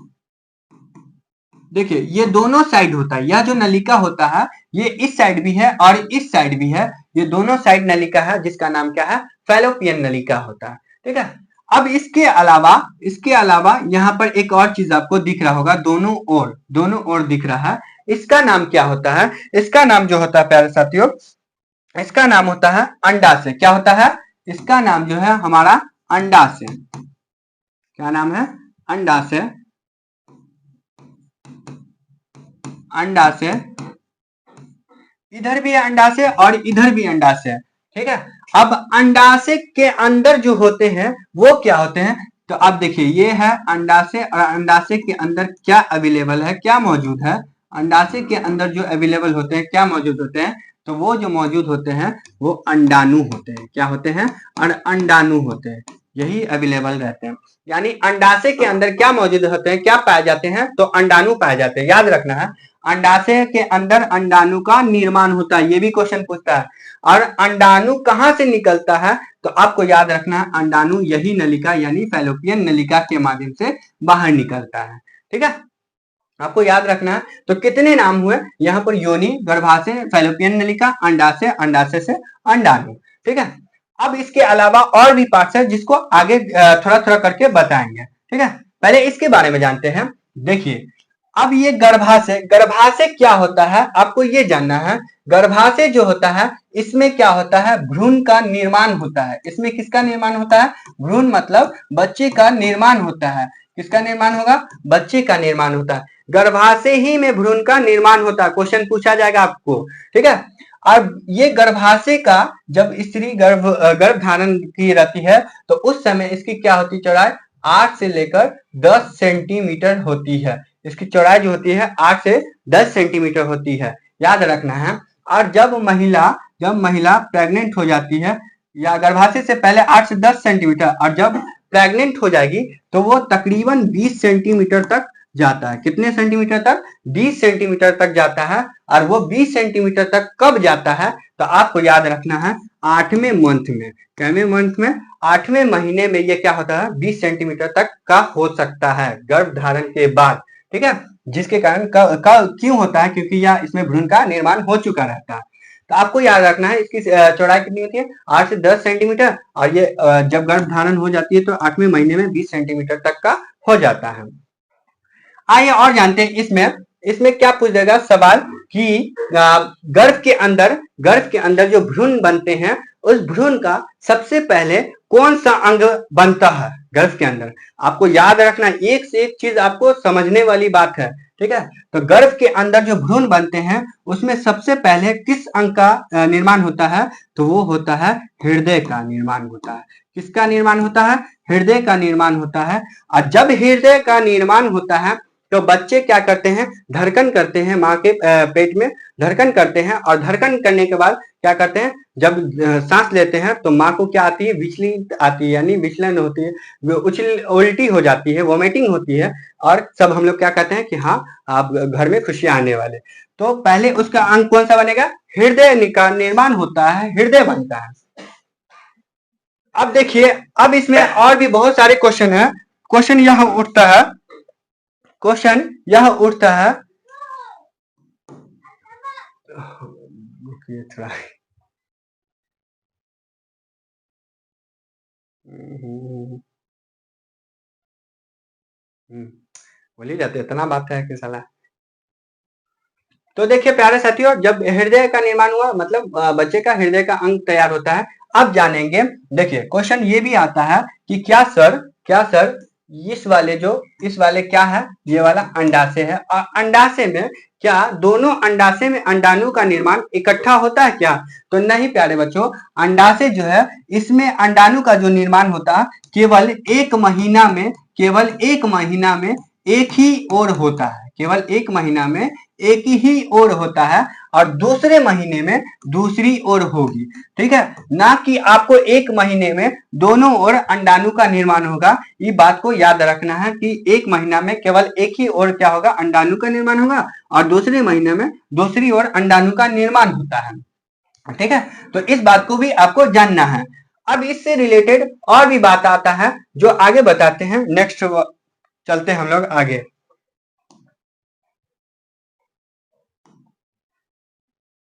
देखिए ये दोनों साइड होता है, यह जो नलिका होता है ये इस साइड भी है और इस साइड भी है, ये दोनों साइड नलिका है, जिसका नाम क्या है, फैलोपियन नलिका होता है। ठीक है, अब इसके अलावा यहाँ पर एक और चीज आपको दिख रहा होगा, दोनों ओर दिख रहा है, इसका नाम क्या होता है, इसका नाम जो होता है प्यारे साथियों, इसका नाम होता है अंडाशय। क्या होता है, इसका नाम जो है हमारा अंडाशय। क्या नाम है, अंडाशय। अंडाशय, इधर भी अंडाशय और इधर भी अंडाशय। ठीक है, अब अंडाशय के अंदर जो होते हैं वो क्या होते हैं, तो अब देखिए ये है अंडाशय, और अंडाशय के अंदर क्या अवेलेबल है, क्या मौजूद है, अंडाशय के अंदर जो अवेलेबल होते हैं, क्या मौजूद होते हैं, तो वो जो मौजूद होते हैं वो अंडाणु होते हैं। क्या होते हैं, अंडाणु होते हैं, यही अवेलेबल रहते हैं। यानी अंडाशय के अंदर क्या मौजूद होते हैं, क्या पाए जाते हैं, तो अंडाणु पाए जाते हैं। याद रखना है, अंडाशय के अंदर अंडाणु का निर्माण होता है, ये भी क्वेश्चन पूछता है। और अंडाणु कहां से निकलता है, तो आपको याद रखना है, अंडाणु यही नलिका यानी फैलोपियन नलिका के माध्यम से बाहर निकलता है। ठीक है, आपको याद रखना है। तो कितने नाम हुए यहाँ पर, योनि, गर्भाशय, फैलोपियन नलिका, अंडाशय, अंडाशय से अंडाणु। ठीक है, अब इसके अलावा और भी पार्ट्स है जिसको आगे थोड़ा थोड़ा करके बताएंगे। ठीक है, पहले इसके बारे में जानते हैं। देखिए, अब ये गर्भाशय क्या होता है, आपको ये जानना है। गर्भाशय जो होता है, इसमें क्या होता है, भ्रूण का निर्माण होता है। इसमें किसका निर्माण होता है, भ्रूण मतलब बच्चे का निर्माण होता है। किसका निर्माण होगा, बच्चे का निर्माण होता है। गर्भाशय ही में भ्रूण का निर्माण होता है, क्वेश्चन पूछा जाएगा आपको। ठीक है, और ये गर्भाशय का जब स्त्री गर्भ धारण की रहती है, तो उस समय इसकी क्या होती है, चौड़ाई 8 से लेकर 10 सेंटीमीटर होती है। इसकी चौड़ाई जो होती है 8 से 10 सेंटीमीटर होती है, याद रखना है। और जब महिला प्रेग्नेंट हो जाती है, या गर्भाशय से पहले 8 से 10 सेंटीमीटर, और जब प्रेग्नेंट हो जाएगी तो वो तकरीबन 20 सेंटीमीटर तक जाता है। कितने सेंटीमीटर तक, 20 सेंटीमीटर तक जाता है। और वो 20 सेंटीमीटर तक कब जाता है, तो आपको याद रखना है 8वें मंथ में। कैवें मंथ में, 8वें महीने में ये क्या होता है, 20 सेंटीमीटर तक का हो सकता है गर्भ धारण के बाद। ठीक है, जिसके कारण क्यों होता है, क्योंकि यह इसमें भ्रूण का निर्माण हो चुका रहता है। तो आपको याद रखना है इसकी चौड़ाई कितनी होती है, 8 से 10 सेंटीमीटर, और ये जब गर्भ धारण हो जाती है तो 8वें महीने में 20 सेंटीमीटर तक का हो जाता है। आइए और जानते हैं इसमें क्या पूछ देगा सवाल, कि गर्भ के अंदर जो भ्रूण बनते हैं, उस भ्रूण का सबसे पहले कौन सा अंग बनता है गर्भ के अंदर। आपको याद रखना, एक से एक चीज आपको समझने वाली बात है। ठीक है, तो गर्भ के अंदर जो भ्रूण बनते हैं, उसमें सबसे पहले किस अंग का निर्माण होता है, तो वो होता है हृदय का निर्माण होता है। किसका निर्माण होता है, हृदय का निर्माण होता है। और जब हृदय का निर्माण होता है, तो बच्चे क्या करते हैं, धड़कन करते हैं, माँ के पेट में धड़कन करते हैं, और धड़कन करने के बाद क्या करते हैं, जब सांस लेते हैं तो माँ को क्या आती है, विचलित आती है, यानी विचलन होती है, उल्टी हो जाती है, वोमिटिंग होती है, और सब हम लोग क्या कहते हैं कि हाँ आप घर में खुशियां आने वाले। तो पहले उसका अंग कौन सा बनेगा, हृदय का निर्माण होता है, हृदय बनता है। अब देखिए, अब इसमें और भी बहुत सारे क्वेश्चन है। क्वेश्चन यह उठता है, क्वेश्चन यह उठता है, थोड़ा बोल ही जाते, इतना बात है कि साला। तो देखिए प्यारे साथियों, जब हृदय का निर्माण हुआ मतलब बच्चे का हृदय का अंग तैयार होता है। अब जानेंगे, देखिए क्वेश्चन ये भी आता है कि क्या सर इस वाले क्या है, ये वाला अंडाशय है, और अंडाशय में क्या दोनों अंडाशय में अंडाणु का निर्माण इकट्ठा होता है क्या? तो नहीं प्यारे बच्चों, अंडाशय जो है इसमें अंडाणु का जो निर्माण होता है केवल एक महीना में, केवल एक महीना में एक ही ओर होता है, केवल एक महीना में एक ही ओर होता है, और दूसरे महीने में दूसरी ओर होगी। ठीक है, ना कि आपको एक महीने में दोनों ओर अंडाणु का निर्माण होगा। ये बात को याद रखना है कि एक महीना में केवल एक ही ओर क्या होगा, अंडाणु का निर्माण होगा, और दूसरे महीने में दूसरी ओर अंडाणु का निर्माण होता है। ठीक है, तो इस बात को भी आपको जानना है। अब इससे रिलेटेड और भी बात आता है जो आगे बताते हैं, नेक्स्ट चलते हैं हम लोग आगे।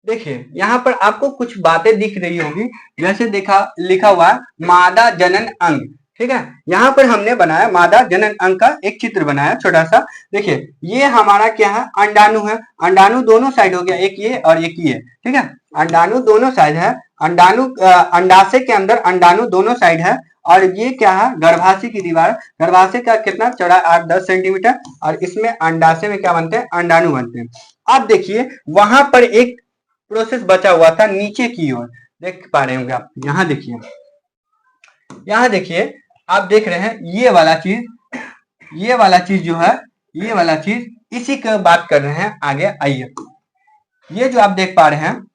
देखिए यहाँ पर आपको कुछ बातें दिख रही होंगी, जैसे लिखा हुआ है मादा जनन अंग। ठीक है, यहाँ पर हमने बनाया मादा जनन अंग का एक चित्र बनाया छोटा सा। देखिए ये हमारा क्या है, अंडाणु है, अंडाणु दोनों साइड हो गया, एक ये और एक ये। ठीक है, अंडाणु दोनों साइड है, अंडाणु अंडाशय के अंदर अंडाणु दोनों साइड है, और ये क्या है, गर्भाशय की दीवार। गर्भाशय का कितना चौड़ा, 8-10 सेंटीमीटर, और इसमें अंडाशय में क्या बनते हैं, अंडाणु बनते हैं। अब देखिए वहां पर एक प्रोसेस बचा हुआ था नीचे की ओर, देख पा रहे होंगे आप। यहाँ देखिए, यहाँ देखिए, आप देख रहे हैं ये वाला चीज, ये वाला चीज जो है, ये वाला चीज, इसी की बात कर रहे हैं। आगे आइए, ये जो आप देख पा रहे हैं,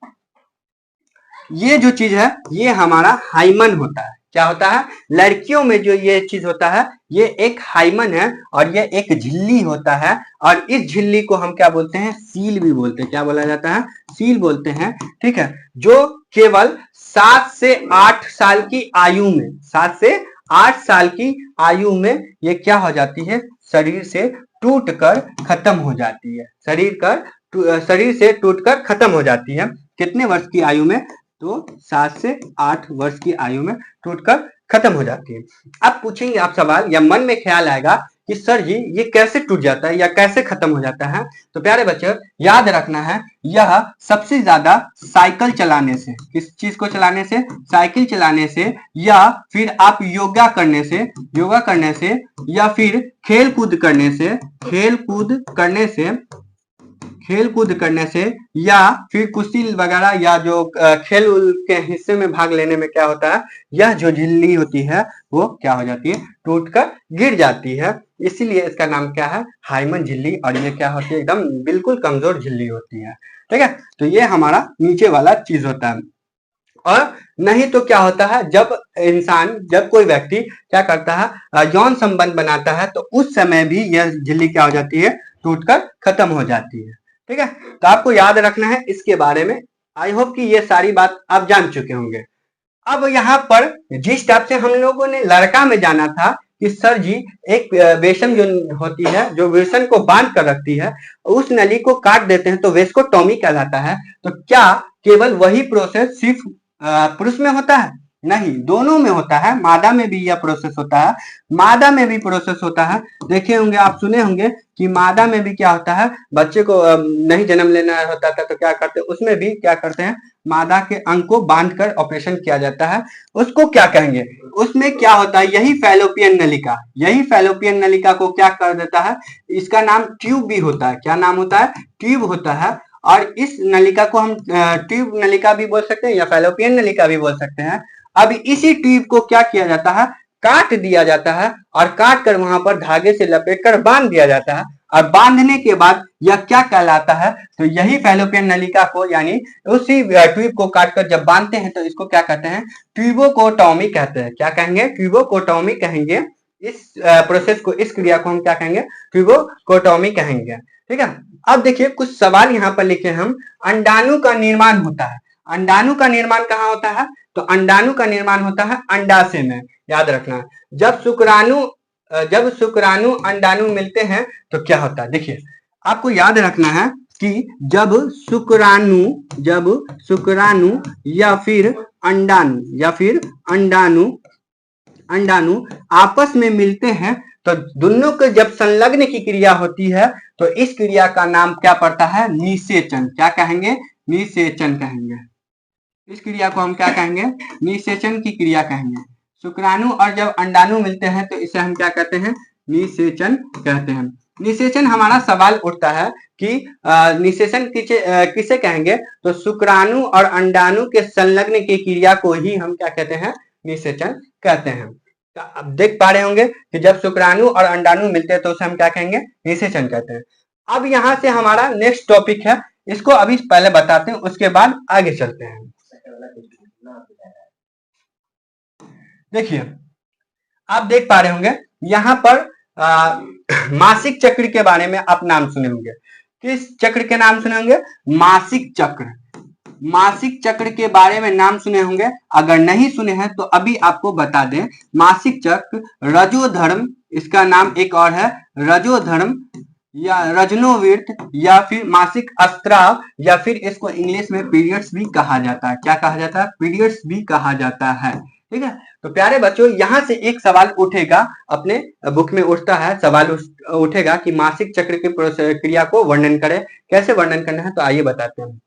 ये जो चीज है ये हमारा हाइमन होता है। क्या होता है, लड़कियों में जो ये चीज होता है ये एक हाइमन है, और ये एक झिल्ली होता है, और इस झिल्ली को हम क्या बोलते हैं, सील भी बोलते हैं। क्या बोला जाता है, सील बोलते हैं। ठीक है, जो केवल 7 से 8 साल की आयु में, 7 से 8 साल की आयु में ये क्या हो जाती है, शरीर से टूटकर खत्म हो जाती है, शरीर से टूटकर खत्म हो जाती है। कितने वर्ष की आयु में, तो 7 से 8 वर्ष की आयु में टूटकर खत्म हो जाती है। अब पूछेंगे आप सवाल, या मन में ख्याल आएगा कि सर जी ये कैसे टूट जाता है या कैसे खत्म हो जाता है? तो प्यारे बच्चों याद रखना है, यह सबसे ज्यादा साइकिल चलाने से, किस चीज को चलाने से, साइकिल चलाने से, या फिर आप योगा करने से, या फिर खेल कूद करने से, या फिर कुश्ती वगैरह, या जो खेल के हिस्से में भाग लेने में क्या होता है, यह जो झिल्ली होती है वो क्या हो जाती है, टूटकर गिर जाती है। इसीलिए इसका नाम क्या है, हाइमन झिल्ली, और ये क्या होती है, एकदम बिल्कुल कमजोर झिल्ली होती है। ठीक है, तो ये हमारा नीचे वाला चीज होता है। और नहीं तो क्या होता है, जब कोई व्यक्ति क्या करता है, यौन संबंध बनाता है, तो उस समय भी यह झिल्ली क्या हो जाती है, टूटकर खत्म हो जाती है। ठीक है, तो आपको याद रखना है इसके बारे में। आई होप कि ये सारी बात आप जान चुके होंगे। अब यहाँ पर जिस टाइप से हम लोगों ने लड़का में जाना था कि सर जी एक वेसम जो होती है, जो वेसन को बांध कर रखती है, उस नली को काट देते हैं तो वेस्कोटॉमी कहलाता है। तो क्या केवल वही प्रोसेस सिर्फ पुरुष में होता है? नहीं, दोनों में होता है। मादा में भी यह प्रोसेस होता है, मादा में भी प्रोसेस होता है। देखे होंगे, आप सुने होंगे कि मादा में भी क्या होता है, बच्चे को नहीं जन्म लेना होता था तो क्या करते हैं, उसमें भी क्या करते हैं, मादा के अंग को बांधकर ऑपरेशन किया जाता है। उसको क्या कहेंगे, उसमें क्या होता है, यही फैलोपियन नलिका को क्या कर देता है, इसका नाम ट्यूब भी होता है। क्या नाम होता है, ट्यूब होता है। और इस नलिका को हम ट्यूब नलिका भी बोल सकते हैं या फैलोपियन नलिका भी बोल सकते हैं। अब इसी ट्यूब को क्या किया जाता है, काट दिया जाता है, और काट कर वहां पर धागे से लपेट कर बांध दिया जाता है। और बांधने के बाद यह क्या कहलाता है, तो यही फैलोपियन नलिका को यानी उसी ट्यूब को काटकर जब बांधते हैं तो इसको क्या कहते हैं, ट्यूबोकोटॉमी कहते हैं। क्या कहेंगे, ट्यूबोकोटॉमी कहेंगे। इस प्रोसेस को, इस क्रिया को हम क्या कहेंगे, ट्यूबोकोटॉमी कहेंगे। ठीक है, अब देखिए कुछ सवाल यहाँ पर लिखे हम। अंडाणु का निर्माण होता है, अंडाणु का निर्माण कहाँ होता है, तो अंडाणु का निर्माण होता है अंडाशय में, याद रखना। जब शुक्राणु अंडाणु मिलते हैं तो क्या होता है, देखिए आपको याद रखना है कि जब शुक्राणु या फिर अंडाणु आपस में मिलते हैं तो दोनों के जब संलग्न की क्रिया होती है तो इस क्रिया का नाम क्या पड़ता है, निषेचन। क्या कहेंगे, निषेचन कहेंगे। इस क्रिया को हम क्या कहेंगे, निषेचन की क्रिया कहेंगे। शुक्राणु और जब अंडाणु मिलते हैं तो इसे हम क्या कहते हैं, निषेचन कहते हैं। निषेचन हमारा सवाल उठता है कि निषेचन किसे कहेंगे, तो शुक्राणु और अंडाणु के संलग्न की क्रिया को ही हम क्या कहते हैं, निषेचन कहते हैं। तो अब देख पा रहे होंगे कि जब शुक्राणु और अंडाणु मिलते हैं तो उसे हम क्या कहेंगे, निषेचन कहते हैं। अब यहाँ से हमारा नेक्स्ट टॉपिक है, इसको अभी पहले बताते हैं, उसके बाद आगे चलते हैं। देखिए आप देख पा रहे होंगे यहाँ पर मासिक चक्र के बारे में आप नाम सुने होंगे। किस चक्र के नाम सुने होंगे, मासिक चक्र। मासिक चक्र के बारे में नाम सुने होंगे, अगर नहीं सुने हैं तो अभी आपको बता दें। मासिक चक्र रजोधर्म, इसका नाम एक और है रजोधर्म या रजनोवृत्त या फिर मासिक स्त्राव, या फिर इसको इंग्लिश में पीरियड्स भी कहा जाता है। क्या कहा जाता है, पीरियड्स भी कहा जाता है। ठीक है, तो प्यारे बच्चों यहाँ से एक सवाल उठेगा, अपने बुक में उठता है सवाल उठेगा कि मासिक चक्र की क्रिया को वर्णन करें। कैसे वर्णन करना है, तो आइए बताते हैं।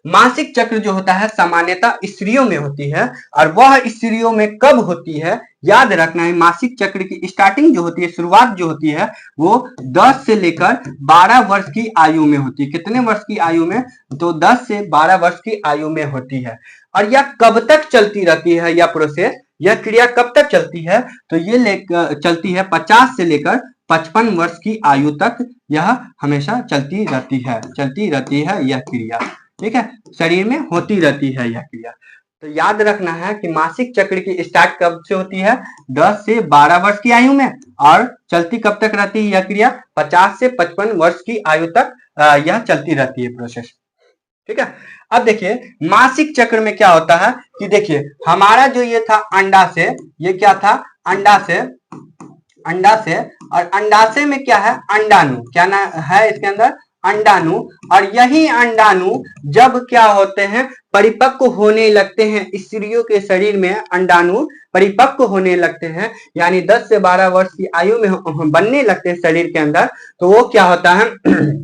मासिक चक्र जो होता है सामान्यतः स्त्रियों में होती है, और वह स्त्रियों में कब होती है, याद रखना है। मासिक चक्र की स्टार्टिंग जो होती है, शुरुआत जो होती है, वो 10 से लेकर 12 वर्ष की आयु में होती है। कितने वर्ष की आयु में, तो 10 से 12 वर्ष की आयु में होती है। और यह कब तक चलती रहती है, यह प्रोसेस, यह क्रिया कब तक चलती है, तो ये चलती है 50 से लेकर 55 वर्ष की आयु तक। यह हमेशा चलती रहती है यह क्रिया। ठीक है, शरीर में होती रहती है यह क्रिया। तो याद रखना है कि मासिक चक्र की स्टार्ट कब से होती है, 10 से 12 वर्ष की आयु में, और चलती कब तक रहती है यह क्रिया, 50 से 55 वर्ष की आयु तक यह चलती रहती है प्रोसेस। ठीक है, अब देखिए मासिक चक्र में क्या होता है कि देखिए हमारा जो ये था अंडाशय, ये क्या था, अंडाशय, और अंडाशय में क्या है, अंडाणु। क्या ना है इसके अंदर, अंडाणु। और यही अंडाणु जब क्या होते हैं, परिपक्व होने लगते हैं, स्त्रियों के शरीर में अंडाणु परिपक्व होने लगते हैं, यानी 10 से 12 वर्ष की आयु में बनने लगते हैं शरीर के अंदर, तो वो क्या होता है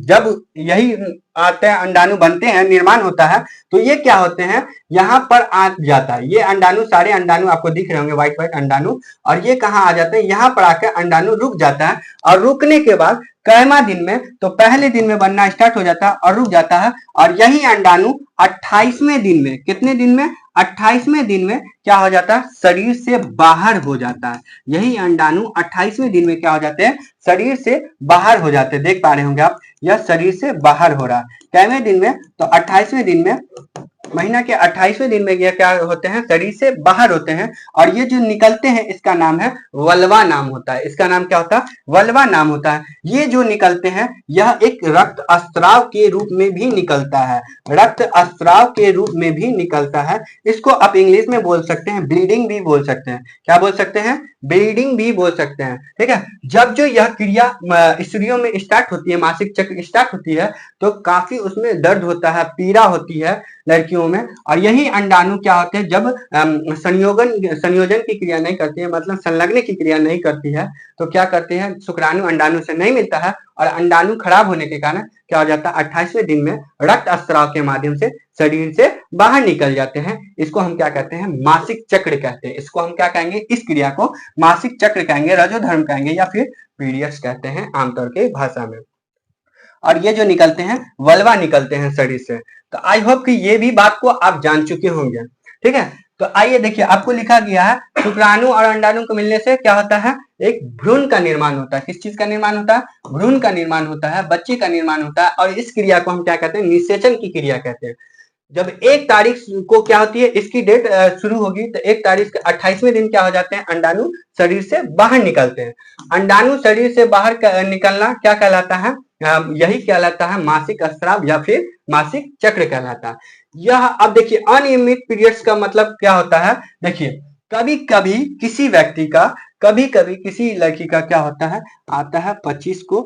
जब यही आते हैं अंडाणु बनते हैं, निर्माण होता है, तो ये क्या होते हैं, यहाँ पर आ जाता है। ये अंडाणु, सारे अंडाणु आपको दिख रहे होंगे, व्हाइट व्हाइट अंडाणु, और ये कहाँ आ जाते हैं, यहाँ पर आकर अंडाणु रुक जाता है। और रुकने के बाद कैमा दिन में, तो पहले दिन में बनना स्टार्ट हो जाता है और रुक जाता है। और यही अंडाणु 28वें दिन में, कितने दिन में, 28वें दिन में क्या हो जाता है, शरीर से बाहर हो जाता है। यही अंडाणु 28वें दिन में क्या हो जाते हैं, शरीर से बाहर हो जाते हैं। देख पा रहे होंगे आप, यह शरीर से बाहर हो रहा है। कैवें दिन में, तो 28वें दिन में, महीना के 28वें दिन में ये क्या होते हैं, शरीर से बाहर होते हैं। और ये जो निकलते हैं इसका नाम है वल्वा नाम होता है। इसका नाम क्या होता है, वल्वा नाम होता है। ये जो निकलते हैं यह एक रक्त स्त्राव के रूप में भी निकलता है, रक्त स्त्राव के रूप में भी निकलता है। इसको आप इंग्लिश में बोल सकते हैं ब्लीडिंग भी बोल सकते हैं। क्या बोल सकते हैं, ब्लीडिंग भी बोल सकते हैं। ठीक है, जब जो यह क्रिया स्त्रियों में स्टार्ट होती है, मासिक चक्र स्टार्ट होती है, तो काफी उसमें दर्द होता है, पीड़ा होती है लड़कियों में। और यही अंडाणु क्या होते हैं, जब संयोजन की क्रिया नहीं करती है, मतलब संलग्न की क्रिया नहीं करती है, तो क्या करते हैं, शुक्राणु अंडाणु से नहीं मिलता है, और अंडाणु खराब होने के कारण क्या हो जाता है, 28वें दिन में रक्त स्त्राव के माध्यम से शरीर से बाहर निकल जाते हैं। इसको हम क्या कहते हैं, मासिक चक्र कहते हैं। इसको हम क्या कहेंगे, इस क्रिया को मासिक चक्र कहेंगे, रजोधर्म कहेंगे, या फिर पीरियड्स कहते हैं आमतौर के भाषा में। और ये जो निकलते हैं वल्वा निकलते हैं शरीर से। तो आई होप कि ये भी बात को आप जान चुके होंगे। ठीक है, तो तो आइए देखिए, आपको लिखा गया है शुक्राणु और अंडाणु को मिलने से क्या होता है, एक भ्रूण का निर्माण होता है। किस चीज का निर्माण होता है, भ्रूण का निर्माण होता है, बच्चे का निर्माण होता है। और इस क्रिया को हम क्या कहते हैं, निषेचन की क्रिया कहते हैं। जब 1 तारीख को क्या होती है, इसकी डेट शुरू होगी, तो 1 तारीख के 28वें दिन क्या हो जाते हैं, अंडाणु शरीर से बाहर निकलते हैं। अंडाणु शरीर से बाहर निकलना क्या कहलाता है, यही कहलाता है मासिक स्राव या फिर मासिक चक्र कहलाता है। यह अब देखिए, अनियमित पीरियड्स का मतलब क्या होता है, देखिए कभी कभी किसी व्यक्ति का, कभी कभी किसी लड़की का क्या होता है, आता है 25 को,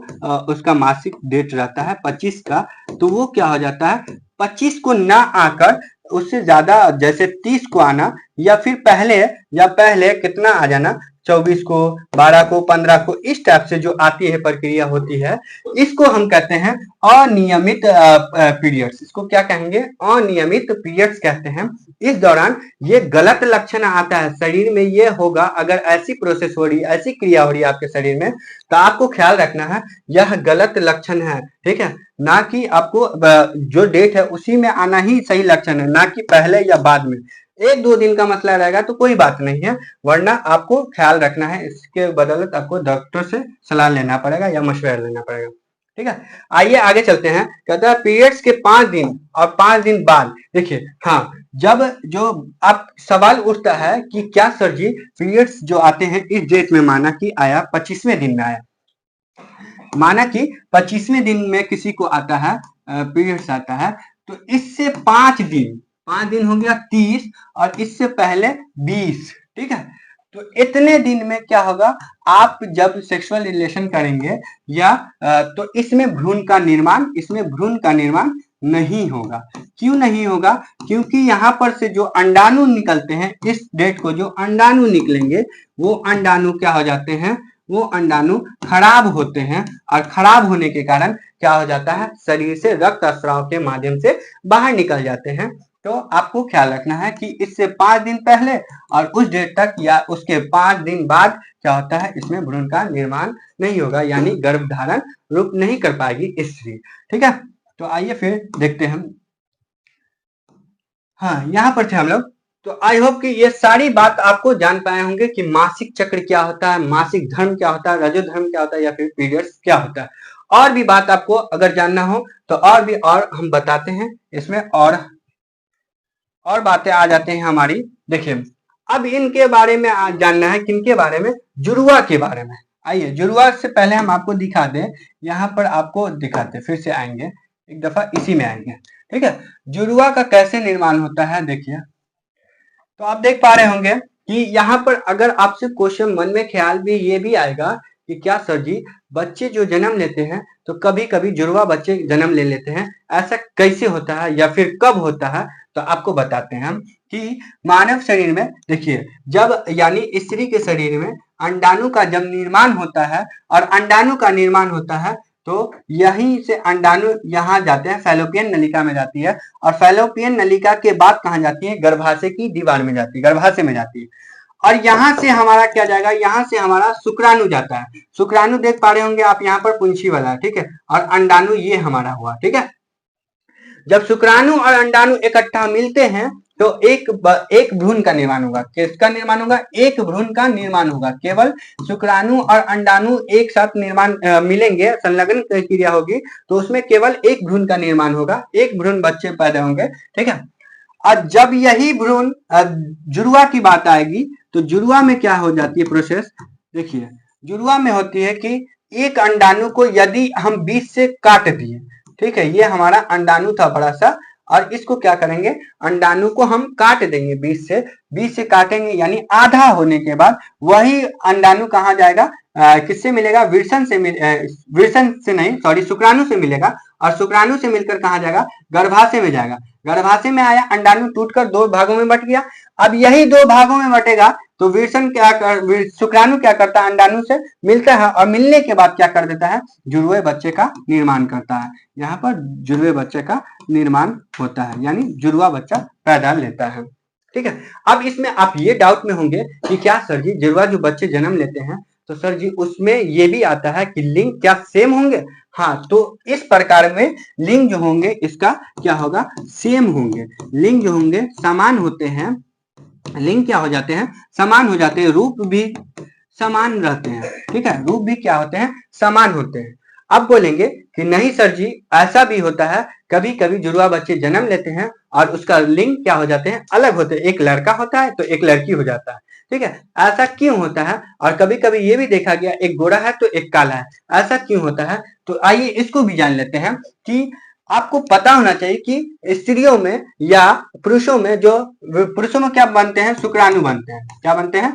उसका मासिक डेट रहता है 25 का, तो वो क्या हो जाता है, 25 को ना आकर उससे ज्यादा जैसे 30 को आना, या फिर पहले कितना आ जाना, 24 को, 12 को, 15 को, इस टाइप से जो आती है प्रक्रिया होती है, इसको हम कहते हैं अनियमित पीरियड्स। इसको क्या कहेंगे, अनियमित पीरियड्स कहते हैं। इस दौरान ये गलत लक्षण आता है शरीर में, ये होगा अगर ऐसी प्रोसेस हो रही, ऐसी क्रिया हो रही है आपके शरीर में, तो आपको ख्याल रखना है यह गलत लक्षण है, ठीक है। ना कि आपको जो डेट है उसी में आना ही सही लक्षण है, ना कि पहले या बाद में। 1-2 दिन का मसला रहेगा तो कोई बात नहीं है, वरना आपको ख्याल रखना है, इसके बदौलत आपको डॉक्टर से सलाह लेना पड़ेगा या मशवरा लेना पड़ेगा, ठीक है। आइए आगे चलते हैं। कहता है पीरियड्स के 5 दिन और 5 दिन बाद, देखिए हाँ, जब जो आप सवाल उठता है कि क्या सर जी पीरियड्स जो आते हैं इस डेट में, माना कि आया 25वें दिन में आया, माना कि 25वें दिन में किसी को आता है पीरियड्स आता है, तो इससे 5 दिन हो गया 30, और इससे पहले 20, ठीक है। तो इतने दिन में क्या होगा, आप जब सेक्सुअल रिलेशन करेंगे या तो इसमें भ्रूण का निर्माण नहीं होगा। क्यों नहीं होगा, क्योंकि यहाँ पर से जो अंडाणु निकलते हैं, इस डेट को जो अंडाणु निकलेंगे, वो अंडाणु क्या हो जाते हैं, वो अंडाणु खराब होते हैं, और खराब होने के कारण क्या हो जाता है, शरीर से रक्त स्राव के माध्यम से बाहर निकल जाते हैं। तो आपको ख्याल रखना है कि इससे 5 दिन पहले और उस डेट तक या उसके 5 दिन बाद क्या होता है, इसमें भ्रूण का निर्माण नहीं होगा, यानी गर्भधारण रूप नहीं कर पाएगी स्त्री, ठीक है। तो आइए फिर देखते हैं। हाँ, यहाँ पर थे हम लोग। तो आई होप कि ये सारी बात आपको जान पाए होंगे कि मासिक चक्र क्या होता है, मासिक धर्म क्या होता है, रजो धर्म क्या होता है, या फिर पीरियड्स क्या होता है। और भी बात आपको अगर जानना हो तो और हम बताते हैं इसमें, और बातें आ जाते हैं हमारी। देखिए अब इनके बारे में जानना है, किनके बारे में, जुड़वा के बारे में। आइए, जुड़वा से पहले हम आपको दिखा दें, यहाँ पर आपको दिखाते, फिर से आएंगे एक दफा, इसी में आएंगे, ठीक है। जुड़वा का कैसे निर्माण होता है, देखिए तो आप देख पा रहे होंगे कि यहाँ पर अगर आपसे क्वेश्चन मन में ख्याल भी ये भी आएगा कि क्या सर जी बच्चे जो जन्म लेते हैं तो कभी कभी जुड़वा बच्चे जन्म ले लेते हैं, ऐसा कैसे होता है या फिर कब होता है, तो आपको बताते हैं हम कि मानव शरीर में देखिए, जब यानी स्त्री के शरीर में अंडाणु का जब निर्माण होता है और अंडाणु का निर्माण होता है, तो यहीं से अंडाणु यहाँ जाते हैं, फैलोपियन नलिका में जाती है, और फैलोपियन नलिका के बाद कहाँ जाती है, गर्भाशय की दीवार में जाती है, गर्भाशय में जाती है। और यहाँ से हमारा क्या जाएगा, यहाँ से हमारा शुक्राणु जाता है। शुक्राणु देख पा रहे होंगे आप, यहाँ पर पूंछी वाला है, ठीक है, और अंडाणु ये हमारा हुआ, ठीक है। जब शुक्राणु और अंडाणु इकट्ठा मिलते हैं तो एक भ्रूण का निर्माण होगा। किसका निर्माण होगा, एक भ्रूण का निर्माण होगा। केवल शुक्राणु और अंडाणु एक साथ निर्माण मिलेंगे, संलग्न क्रिया होगी, तो उसमें केवल एक भ्रूण का निर्माण होगा, एक भ्रूण बच्चे पैदा होंगे, ठीक है। और जब यही भ्रूण जुड़वा की बात आएगी, तो जुड़वा में क्या हो जाती है प्रोसेस, देखिए जुड़वा में होती है कि एक अंडाणु को यदि हम बीच से काट दिए, ठीक है, ये हमारा अंडाणु था बड़ा सा, और इसको क्या करेंगे, अंडाणु को हम काट देंगे बीच से काटेंगे, यानी आधा होने के बाद वही अंडाणु कहाँ जाएगा, किससे मिलेगा, विरसन से नहीं, सॉरी, शुक्राणु से मिलेगा, और शुक्राणु से मिलकर कहाँ जाएगा, गर्भाशय में जाएगा। गर्भाशय में आया, अंडाणु टूटकर 2 भागों में बट गया। अब यही 2 भागों में बटेगा तो शुक्राणु क्या करता है, अंडाणु से मिलता है, और मिलने के बाद क्या कर देता है, जुड़वे बच्चे का निर्माण करता है। यहाँ पर जुड़वे बच्चे का निर्माण होता है, यानी जुड़वा बच्चा पैदा लेता है, ठीक है। अब इसमें आप ये डाउट में होंगे कि क्या सर जी जुड़वा जो बच्चे जन्म लेते हैं, तो सर जी उसमें ये भी आता है कि लिंग क्या सेम होंगे, हाँ, तो इस प्रकार में लिंग जो होंगे इसका क्या होगा, सेम होंगे। लिंग जो होंगे समान होते हैं, लिंग क्या हो जाते हैं, समान हो जाते हैं, रूप भी समान रहते हैं। ठीक है, रूप भी क्या होते हैं, समान होते हैं। अब बोलेंगे कि नहीं सर जी, ऐसा भी होता है, कभी कभी जुड़वा बच्चे जन्म लेते हैं और उसका लिंग क्या हो जाते हैं, अलग होते हैं, एक लड़का होता है तो एक लड़की हो जाता है। ठीक है, ऐसा क्यों होता है? और कभी कभी ये भी देखा गया एक गोरा है तो एक काला है, ऐसा क्यों होता है? तो आइए इसको भी जान लेते हैं कि आपको पता होना चाहिए कि स्त्रियों में या पुरुषों में, जो पुरुषों में क्या बनते हैं, शुक्राणु बनते हैं। क्या बनते हैं?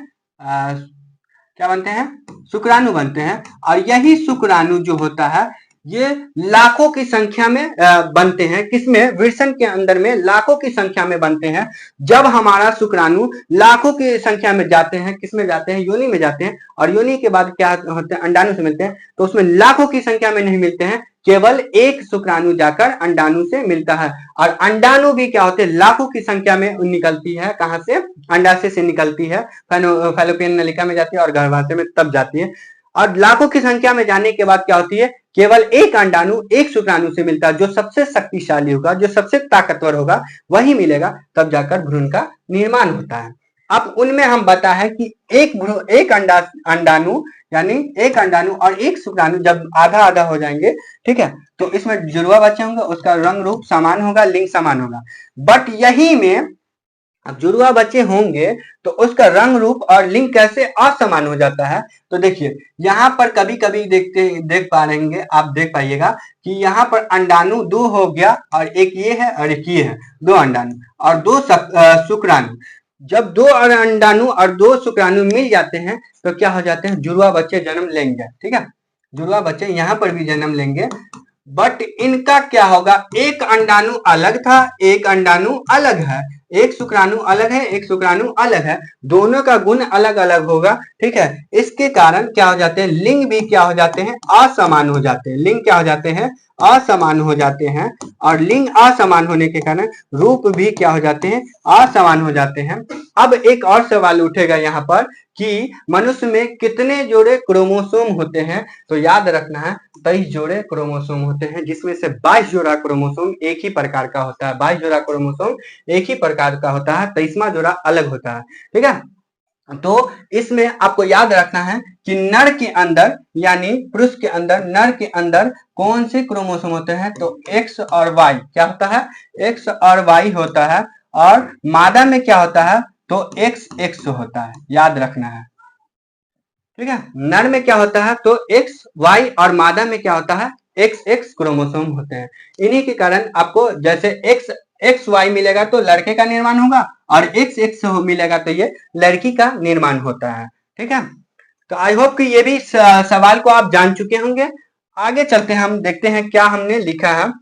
क्या बनते हैं? शुक्राणु बनते हैं। और यही शुक्राणु जो होता है ये लाखों की संख्या में बनते हैं। किसमें? वृषण के अंदर में लाखों की संख्या में बनते हैं। जब हमारा शुक्राणु लाखों की संख्या में जाते हैं, किसमें जाते हैं? योनि में जाते हैं। और योनि के बाद क्या होते हैं? अंडाणु से मिलते हैं। तो उसमें लाखों की संख्या में नहीं मिलते हैं, केवल एक शुक्राणु जाकर अंडाणु से मिलता है। और अंडाणु भी क्या होते हैं? लाखों की संख्या में निकलती है। कहां से? अंडाशय से निकलती है, फैलोपियन नलिका में जाती है और गर्भाशय में तब जाती है। और लाखों की संख्या में जाने के बाद क्या होती है? केवल एक अंडाणु एक शुक्राणु से मिलता है। जो सबसे शक्तिशाली होगा, जो सबसे ताकतवर होगा, वही मिलेगा, तब जाकर भ्रूण का निर्माण होता है। अब उनमें हम बता है कि एक अंडाणु यानी एक अंडाणु और एक शुक्राणु जब आधा आधा हो जाएंगे, ठीक है, तो इसमें जुड़वा बच्चे होंगे, उसका रंग रूप समान होगा, लिंग समान होगा। बट यही में अब जुड़वा बच्चे होंगे तो उसका रंग रूप और लिंग कैसे असमान हो जाता है? तो देखिए यहाँ पर कभी कभी देख पा रहेंगे, आप देख पाइएगा कि यहाँ पर अंडाणु दो हो गया और एक ये है और एक ये है, दो अंडाणु और दो शुक्राणु। जब दो अंडाणु और दो शुक्राणु मिल जाते हैं तो क्या हो जाते हैं? जुड़वा बच्चे जन्म लेंगे। ठीक है, जुड़वा बच्चे यहाँ पर भी जन्म लेंगे। बट इनका क्या होगा? एक अंडाणु अलग था, एक अंडाणु अलग है, एक शुक्राणु अलग है, एक शुक्राणु अलग है, दोनों का गुण अलग अलग होगा। ठीक है, इसके कारण क्या हो जाते हैं? लिंग भी क्या हो जाते हैं? असमान हो जाते हैं। लिंग क्या हो जाते हैं? असमान हो जाते हैं। और लिंग असमान होने के कारण रूप भी क्या हो जाते हैं? असमान हो जाते हैं। अब एक और सवाल उठेगा यहाँ पर कि मनुष्य में कितने जोड़े क्रोमोसोम होते हैं? तो याद रखना है 23 जोड़े क्रोमोसोम होते हैं, जिसमें से 22 जोड़ा क्रोमोसोम एक ही प्रकार का होता है। 22 जोड़ा क्रोमोसोम एक ही प्रकार का होता है, 23वां जोड़ा अलग होता है। ठीक है, तो इसमें आपको याद रखना है कि नर के अंदर यानी पुरुष के अंदर, नर के अंदर कौन से क्रोमोसोम होते हैं? तो एक्स और वाई। क्या होता है? एक्स और वाई होता है। और मादा में क्या होता है? तो एक्स एक्स होता है, याद रखना है। ठीक है, नर में क्या होता है? तो एक्स वाई, और मादा में क्या होता है? एक्स एक्स क्रोमोसोम होते हैं। इन्हीं के कारण आपको जैसे एक्स एक्स वाई मिलेगा तो लड़के का निर्माण होगा, और एक्स एक्स मिलेगा तो ये लड़की का निर्माण होता है। ठीक है, तो आई होप कि ये भी सवाल को आप जान चुके होंगे। आगे चलते हैं, हम देखते हैं क्या हमने लिखा है।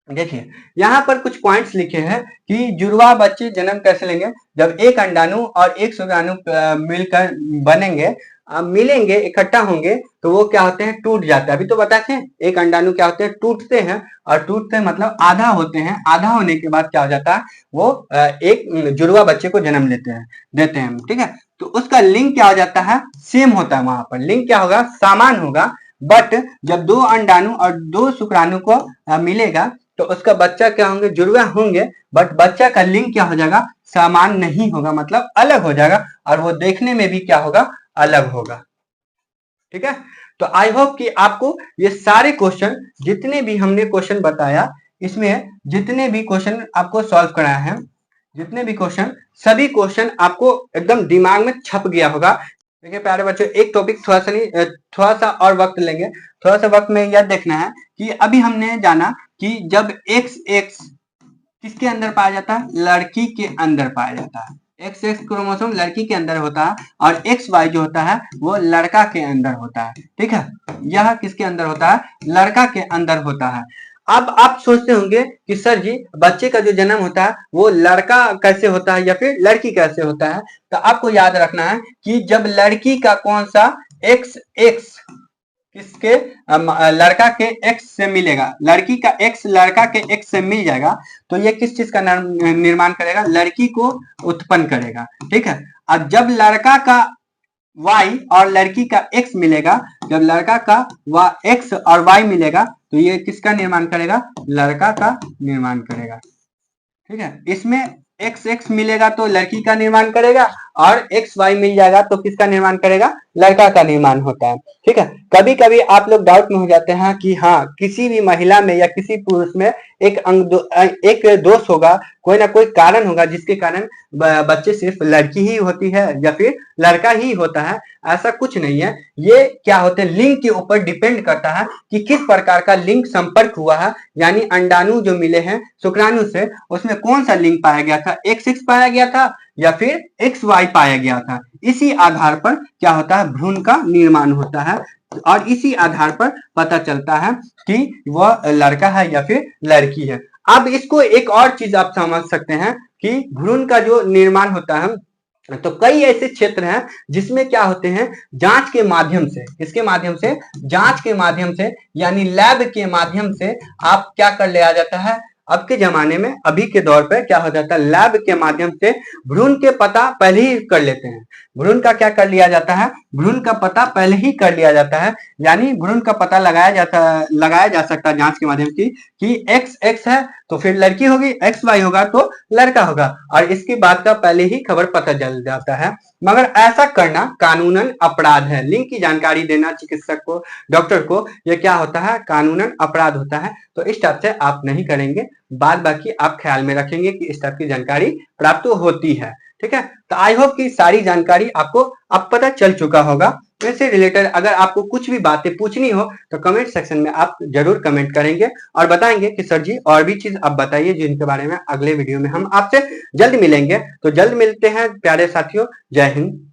देखिए यहाँ पर कुछ पॉइंट्स लिखे हैं कि जुड़वा बच्चे जन्म कैसे लेंगे? जब एक अंडाणु और एक शुक्राणु मिलकर बनेंगे, मिलेंगे, इकट्ठा होंगे, तो वो क्या होते हैं? टूट जाते हैं। अभी तो बताए थे एक अंडाणु क्या होते हैं? टूटते हैं। और टूटते मतलब आधा होते हैं। आधा होने के बाद क्या हो जाता है? वो एक जुड़वा बच्चे को जन्म देते हैं। ठीक है, तो उसका लिंग क्या हो जाता है? सेम होता है। वहां पर लिंग क्या होगा? समान होगा। बट जब दो अंडाणु और दो शुक्राणु को मिलेगा तो उसका बच्चा क्या होंगे? जुड़वा होंगे। बट बच्चा का लिंग क्या हो जाएगा? समान नहीं होगा, मतलब अलग हो जाएगा, और वो देखने में भी क्या होगा? अलग होगा। ठीक है, तो आई होप कि आपको ये सारे क्वेश्चन, जितने भी हमने क्वेश्चन बताया, इसमें जितने भी क्वेश्चन आपको सॉल्व कराया है, जितने भी क्वेश्चन, सभी क्वेश्चन आपको एकदम दिमाग में छप गया होगा। देखिए प्यारे बच्चों, एक टॉपिक थोड़ा सा नहीं, थोड़ा सा और वक्त लेंगे। थोड़ा सा वक्त में यह देखना है कि अभी हमने जाना कि जब एक्स एक्स किसके अंदर पाया जाता है? लड़की के अंदर पाया जाता है। एक्स एक्स क्रोमोसोम लड़की के अंदर होता है, और एक्स वाई जो होता है वो लड़का के अंदर होता है। ठीक है, यह किसके अंदर होता है? लड़का के अंदर होता है। अब आप सोचते होंगे कि सर जी बच्चे का जो जन्म होता है वो लड़का कैसे होता है या फिर लड़की कैसे होता है? तो आपको याद रखना है कि जब लड़की का कौन सा एक्स एक्स किसके लड़का के एक्स से मिलेगा, लड़की का एक्स लड़का के एक्स से मिल जाएगा, तो ये किस चीज का निर्माण करेगा? लड़की को उत्पन्न करेगा। ठीक है, अब जब लड़का का y और लड़की का x मिलेगा, जब लड़का का x और y मिलेगा तो ये किसका निर्माण करेगा? लड़का का निर्माण करेगा। ठीक है, इसमें एक्स एक्स मिलेगा तो लड़की का निर्माण करेगा, और एक्स वाई मिल जाएगा तो किसका निर्माण करेगा, लड़का का निर्माण होता है। ठीक है, कभी कभी आप लोग डाउट में हो जाते हैं कि हाँ किसी भी महिला में या किसी पुरुष में एक दोष होगा, कोई ना कोई कारण होगा जिसके कारण बच्चे सिर्फ लड़की ही होती है या फिर लड़का ही होता है। ऐसा कुछ नहीं है, ये क्या होते हैं लिंग के ऊपर डिपेंड करता है कि किस प्रकार का लिंग संपर्क हुआ है, यानी अंडाणु जो मिले हैं शुक्राणु से, उसमें कौन सा लिंग पाया गया था, एक्स एक्स पाया गया था या फिर एक्स वाई पाया गया था। इसी आधार पर क्या होता है, भ्रूण का निर्माण होता है, और इसी आधार पर पता चलता है कि वह लड़का है या फिर लड़की है। अब इसको एक और चीज आप समझ सकते हैं कि भ्रूण का जो निर्माण होता है, तो कई ऐसे क्षेत्र हैं जिसमें क्या होते हैं, जांच के माध्यम से, किसके माध्यम से, जांच के माध्यम से, यानी लैब के माध्यम से आप क्या कर लिया जाता है, अब के जमाने में अभी के दौर पे क्या हो जाता है, लैब के माध्यम से भ्रूण के पता पहले ही कर लेते हैं। भ्रूण का क्या कर लिया जाता है, भ्रूण का पता पहले ही कर लिया जाता है, यानी भ्रूण का पता लगाया जा सकता है जांच के माध्यम से कि एक्स एक्स है तो फिर लड़की होगी, एक्स वाई होगा तो लड़का होगा, और इसकी बात का पहले ही खबर पता चल जाता है। मगर ऐसा करना कानूनन अपराध है। लिंग की जानकारी देना चिकित्सक को, डॉक्टर को, यह क्या होता है, कानूनन अपराध होता है। तो इस टाइप से आप नहीं करेंगे, बाद बाकी आप ख्याल में रखेंगे कि इस टाइप की जानकारी प्राप्त होती है। ठीक है, तो आई होप कि सारी जानकारी आपको अब पता चल चुका होगा। इससे रिलेटेड अगर आपको कुछ भी बातें पूछनी हो तो कमेंट सेक्शन में आप जरूर कमेंट करेंगे और बताएंगे कि सर जी और भी चीज आप बताइए जिनके बारे में अगले वीडियो में हम आपसे जल्द मिलेंगे। तो जल्द मिलते हैं प्यारे साथियों, जय हिंद।